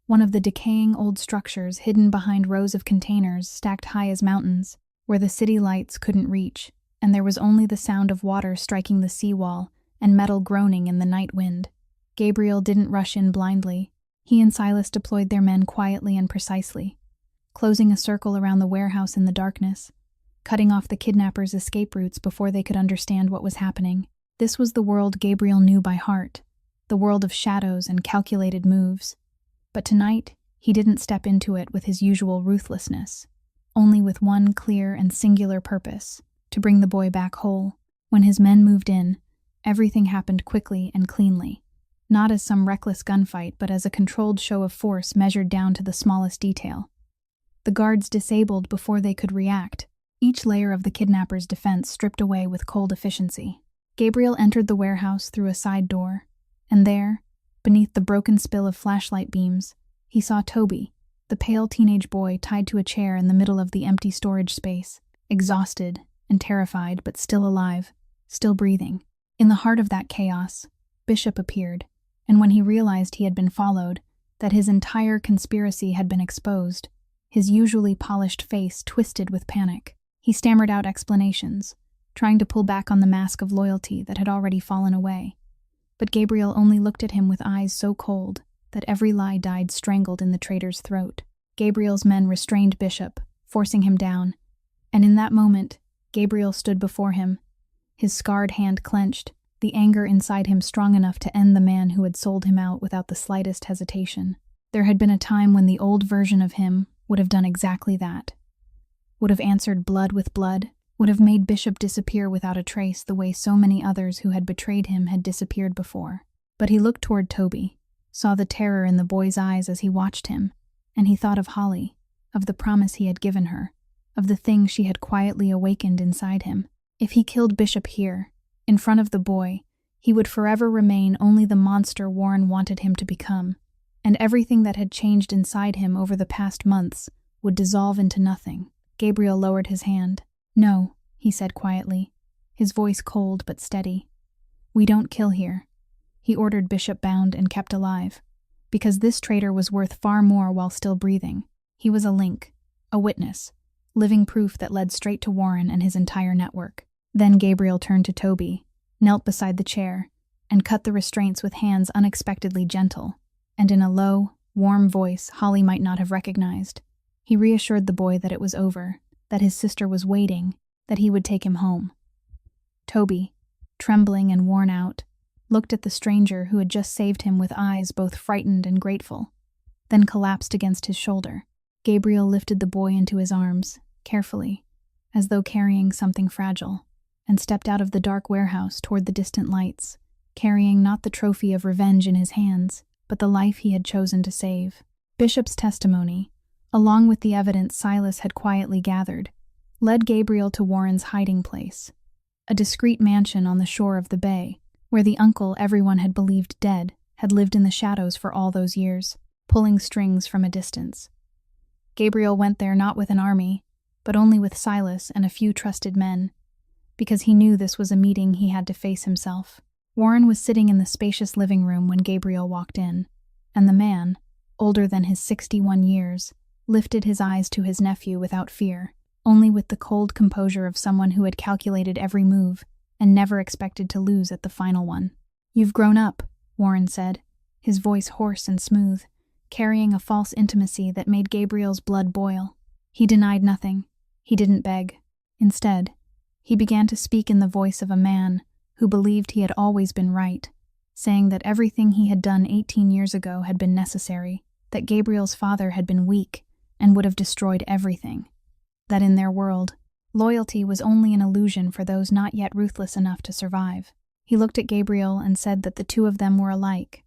one of the decaying old structures hidden behind rows of containers stacked high as mountains, where the city lights couldn't reach, and there was only the sound of water striking the seawall and metal groaning in the night wind. Gabriel didn't rush in blindly. He and Silas deployed their men quietly and precisely, closing a circle around the warehouse in the darkness, cutting off the kidnappers' escape routes before they could understand what was happening. This was the world Gabriel knew by heart, the world of shadows and calculated moves. But tonight, he didn't step into it with his usual ruthlessness, only with one clear and singular purpose: to bring the boy back whole. When his men moved in, everything happened quickly and cleanly, not as some reckless gunfight, but as a controlled show of force measured down to the smallest detail. The guards disabled before they could react, each layer of the kidnappers' defense stripped away with cold efficiency. Gabriel entered the warehouse through a side door, and there, beneath the broken spill of flashlight beams, he saw Toby, the pale teenage boy tied to a chair in the middle of the empty storage space, exhausted and terrified, but still alive, still breathing. In the heart of that chaos, Bishop appeared, and when he realized he had been followed, that his entire conspiracy had been exposed, his usually polished face twisted with panic. He stammered out explanations, trying to pull back on the mask of loyalty that had already fallen away. But Gabriel only looked at him with eyes so cold that every lie died strangled in the traitor's throat. Gabriel's men restrained Bishop, forcing him down, and in that moment, Gabriel stood before him, his scarred hand clenched, the anger inside him strong enough to end the man who had sold him out without the slightest hesitation. There had been a time when the old version of him would have done exactly that, would have answered blood with blood, would have made Bishop disappear without a trace the way so many others who had betrayed him had disappeared before. But he looked toward Toby, saw the terror in the boy's eyes as he watched him, and he thought of Holly, of the promise he had given her, of the thing she had quietly awakened inside him. If he killed Bishop here, in front of the boy, he would forever remain only the monster Warren wanted him to become, and everything that had changed inside him over the past months would dissolve into nothing. Gabriel lowered his hand. "No," he said quietly, his voice cold but steady. "We don't kill here." He ordered Bishop bound and kept alive, because this traitor was worth far more while still breathing. He was a link, a witness, living proof that led straight to Warren and his entire network. Then Gabriel turned to Toby, knelt beside the chair, and cut the restraints with hands unexpectedly gentle, and in a low, warm voice Holly might not have recognized. He reassured the boy that it was over, that his sister was waiting, that he would take him home. Toby, trembling and worn out, looked at the stranger who had just saved him with eyes both frightened and grateful, then collapsed against his shoulder. Gabriel lifted the boy into his arms, carefully, as though carrying something fragile, and stepped out of the dark warehouse toward the distant lights, carrying not the trophy of revenge in his hands, but the life he had chosen to save. Bishop's testimony, along with the evidence Silas had quietly gathered, led Gabriel to Warren's hiding place, a discreet mansion on the shore of the bay, where the uncle everyone had believed dead had lived in the shadows for all those years. pulling strings from a distance. Gabriel went there not with an army, but only with Silas and a few trusted men, because he knew this was a meeting he had to face himself. Warren was sitting in the spacious living room when Gabriel walked in, and the man, older than his 61 years, lifted his eyes to his nephew without fear, only with the cold composure of someone who had calculated every move and never expected to lose at the final one. "You've grown up," Warren said, his voice hoarse and smooth, carrying a false intimacy that made Gabriel's blood boil. He denied nothing. He didn't beg. Instead, he began to speak in the voice of a man who believed he had always been right, saying that everything he had done 18 years ago had been necessary, that Gabriel's father had been weak and would have destroyed everything, that in their world, loyalty was only an illusion for those not yet ruthless enough to survive. He looked at Gabriel and said that the two of them were alike,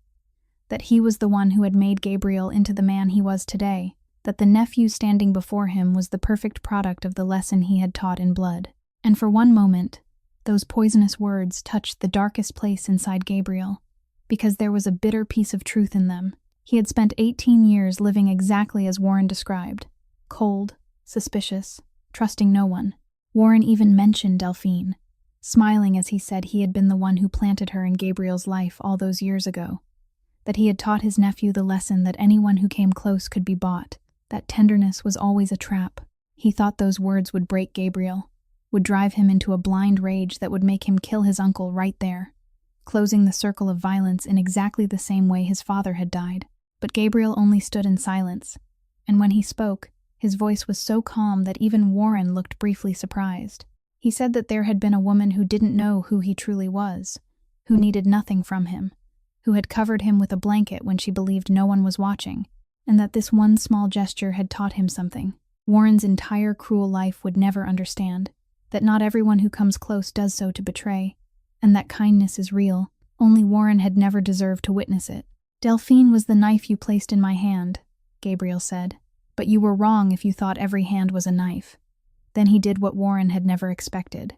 that he was the one who had made Gabriel into the man he was today, that the nephew standing before him was the perfect product of the lesson he had taught in blood. And for one moment, those poisonous words touched the darkest place inside Gabriel, because there was a bitter piece of truth in them. He had spent 18 years living exactly as Warren described, cold, suspicious, trusting no one. Warren even mentioned Delphine, smiling as he said he had been the one who planted her in Gabriel's life all those years ago, that he had taught his nephew the lesson that anyone who came close could be bought, that tenderness was always a trap. He thought those words would break Gabriel, would drive him into a blind rage that would make him kill his uncle right there, closing the circle of violence in exactly the same way his father had died. But Gabriel only stood in silence, and when he spoke, his voice was so calm that even Warren looked briefly surprised. He said that there had been a woman who didn't know who he truly was, who needed nothing from him, who had covered him with a blanket when she believed no one was watching, and that this one small gesture had taught him something Warren's entire cruel life would never understand, that not everyone who comes close does so to betray, and that kindness is real, only Warren had never deserved to witness it. "Delphine was the knife you placed in my hand," Gabriel said, "but you were wrong if you thought every hand was a knife." Then he did what Warren had never expected.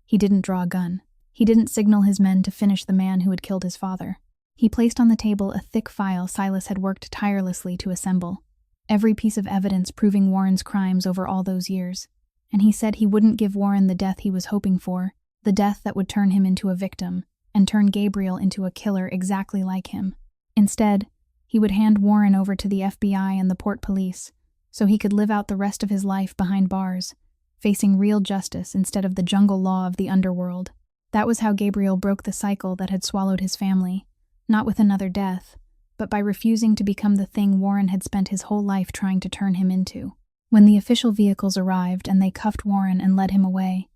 He didn't draw a gun. He didn't signal his men to finish the man who had killed his father. He placed on the table a thick file Silas had worked tirelessly to assemble, every piece of evidence proving Warren's crimes over all those years, and he said he wouldn't give Warren the death he was hoping for, the death that would turn him into a victim, and turn Gabriel into a killer exactly like him. Instead, he would hand Warren over to the FBI and the port police, so he could live out the rest of his life behind bars, facing real justice instead of the jungle law of the underworld. That was how Gabriel broke the cycle that had swallowed his family, not with another death, but by refusing to become the thing Warren had spent his whole life trying to turn him into. When the official vehicles arrived and they cuffed Warren and led him away,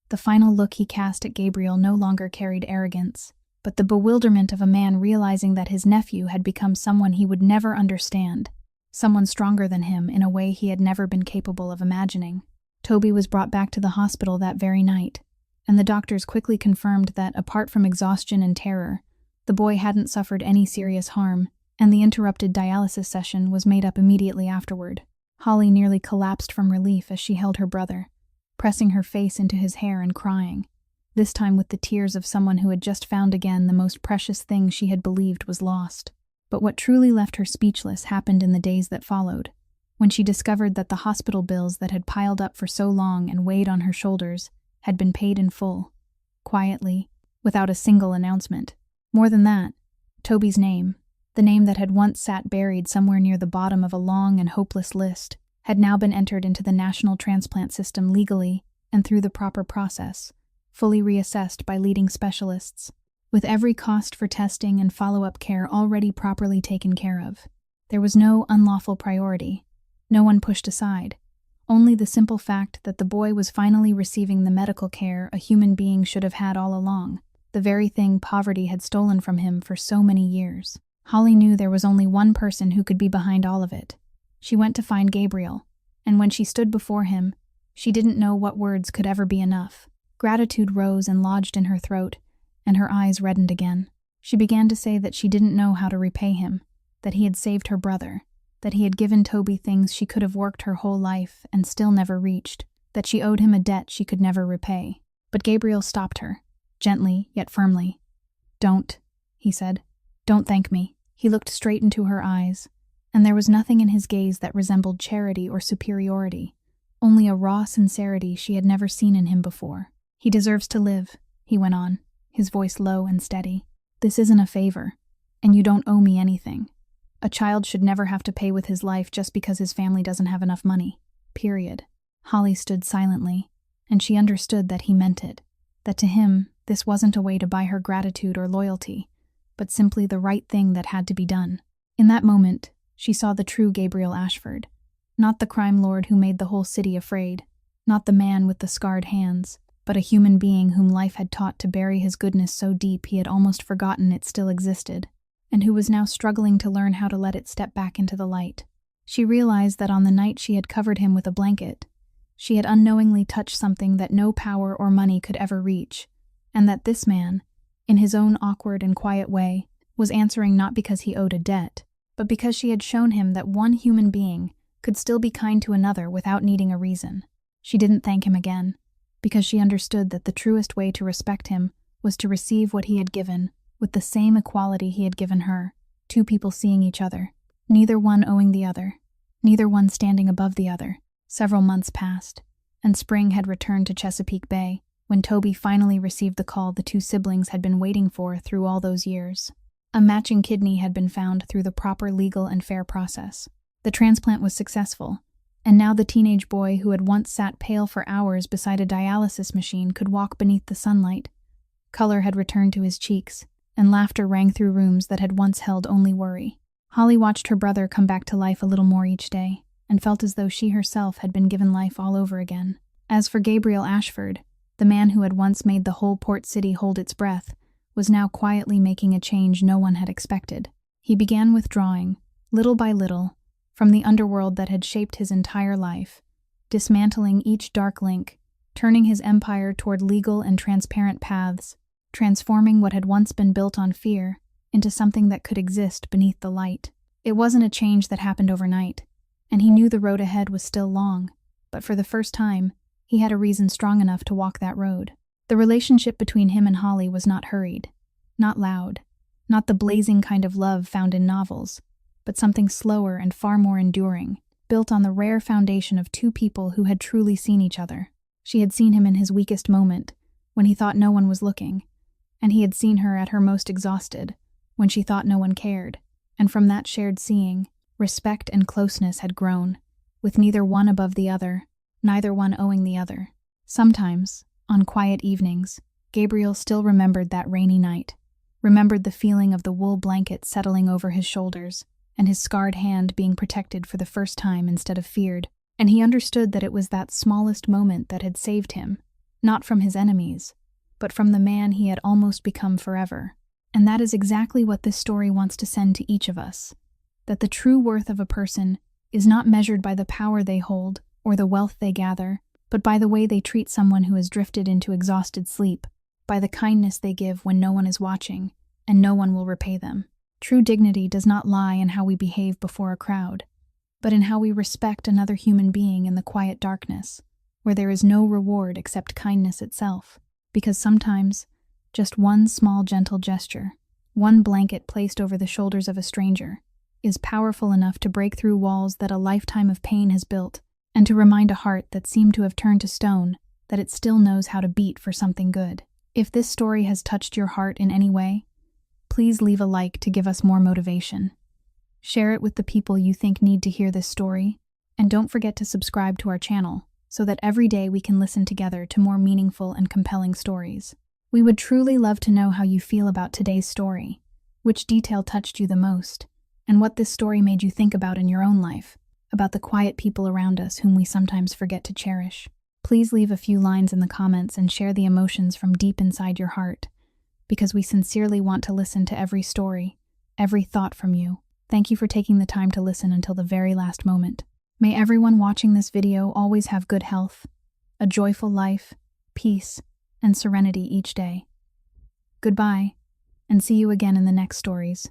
the final look he cast at Gabriel no longer carried arrogance, but the bewilderment of a man realizing that his nephew had become someone he would never understand, someone stronger than him in a way he had never been capable of imagining. Toby was brought back to the hospital that very night, and the doctors quickly confirmed that, apart from exhaustion and terror, the boy hadn't suffered any serious harm, and the interrupted dialysis session was made up immediately afterward. Holly nearly collapsed from relief as she held her brother, pressing her face into his hair and crying, this time with the tears of someone who had just found again the most precious thing she had believed was lost. But what truly left her speechless happened in the days that followed, when she discovered that the hospital bills that had piled up for so long and weighed on her shoulders had been paid in full, quietly, without a single announcement. More than that, Toby's name, the name that had once sat buried somewhere near the bottom of a long and hopeless list, had now been entered into the national transplant system legally and through the proper process, fully reassessed by leading specialists, with every cost for testing and follow-up care already properly taken care of. There was no unlawful priority, no one pushed aside, only the simple fact that the boy was finally receiving the medical care a human being should have had all along, the very thing poverty had stolen from him for so many years. Holly knew there was only one person who could be behind all of it. She went to find Gabriel, and when she stood before him, she didn't know what words could ever be enough. Gratitude rose and lodged in her throat, and her eyes reddened again. She began to say that she didn't know how to repay him, that he had saved her brother, that he had given Toby things she could have worked her whole life and still never reached, that she owed him a debt she could never repay. But Gabriel stopped her, gently yet firmly. "Don't," he said. "Don't thank me." He looked straight into her eyes, and there was nothing in his gaze that resembled charity or superiority, only a raw sincerity she had never seen in him before. "He deserves to live," he went on, his voice low and steady. "This isn't a favor, and you don't owe me anything. A child should never have to pay with his life just because his family doesn't have enough money. Period." Holly stood silently, and she understood that he meant it, that to him this wasn't a way to buy her gratitude or loyalty, but simply the right thing that had to be done. In that moment, she saw the true Gabriel Ashford, not the crime lord who made the whole city afraid, not the man with the scarred hands, but a human being whom life had taught to bury his goodness so deep he had almost forgotten it still existed, and who was now struggling to learn how to let it step back into the light. She realized that on the night she had covered him with a blanket, she had unknowingly touched something that no power or money could ever reach, and that this man, in his own awkward and quiet way, was answering not because he owed a debt, but because she had shown him that one human being could still be kind to another without needing a reason. She didn't thank him again, because she understood that the truest way to respect him was to receive what he had given with the same equality he had given her, two people seeing each other, neither one owing the other, neither one standing above the other. Several months passed, and spring had returned to Chesapeake Bay when Toby finally received the call the two siblings had been waiting for through all those years. A matching kidney had been found through the proper legal and fair process. The transplant was successful, and now the teenage boy who had once sat pale for hours beside a dialysis machine could walk beneath the sunlight. Color had returned to his cheeks, and laughter rang through rooms that had once held only worry. Holly watched her brother come back to life a little more each day, and felt as though she herself had been given life all over again. As for Gabriel Ashford, the man who had once made the whole port city hold its breath, was now quietly making a change no one had expected. He began withdrawing, little by little, from the underworld that had shaped his entire life, dismantling each dark link, turning his empire toward legal and transparent paths, transforming what had once been built on fear into something that could exist beneath the light. It wasn't a change that happened overnight, and he knew the road ahead was still long, but for the first time, he had a reason strong enough to walk that road. The relationship between him and Holly was not hurried, not loud, not the blazing kind of love found in novels, but something slower and far more enduring, built on the rare foundation of two people who had truly seen each other. She had seen him in his weakest moment, when he thought no one was looking, and he had seen her at her most exhausted, when she thought no one cared, and from that shared seeing, respect and closeness had grown, with neither one above the other, neither one owing the other. Sometimes, on quiet evenings, Gabriel still remembered that rainy night, remembered the feeling of the wool blanket settling over his shoulders, and his scarred hand being protected for the first time instead of feared, and he understood that it was that smallest moment that had saved him, not from his enemies, but from the man he had almost become forever. And that is exactly what this story wants to send to each of us, that the true worth of a person is not measured by the power they hold or the wealth they gather, but by the way they treat someone who has drifted into exhausted sleep, by the kindness they give when no one is watching, and no one will repay them. True dignity does not lie in how we behave before a crowd, but in how we respect another human being in the quiet darkness, where there is no reward except kindness itself, because sometimes, just one small gentle gesture, one blanket placed over the shoulders of a stranger, is powerful enough to break through walls that a lifetime of pain has built, and to remind a heart that seemed to have turned to stone that it still knows how to beat for something good. If this story has touched your heart in any way, please leave a like to give us more motivation. Share it with the people you think need to hear this story, and don't forget to subscribe to our channel so that every day we can listen together to more meaningful and compelling stories. We would truly love to know how you feel about today's story, which detail touched you the most, and what this story made you think about in your own life, about the quiet people around us whom we sometimes forget to cherish. Please leave a few lines in the comments and share the emotions from deep inside your heart, because we sincerely want to listen to every story, every thought from you. Thank you for taking the time to listen until the very last moment. May everyone watching this video always have good health, a joyful life, peace, and serenity each day. Goodbye, and see you again in the next stories.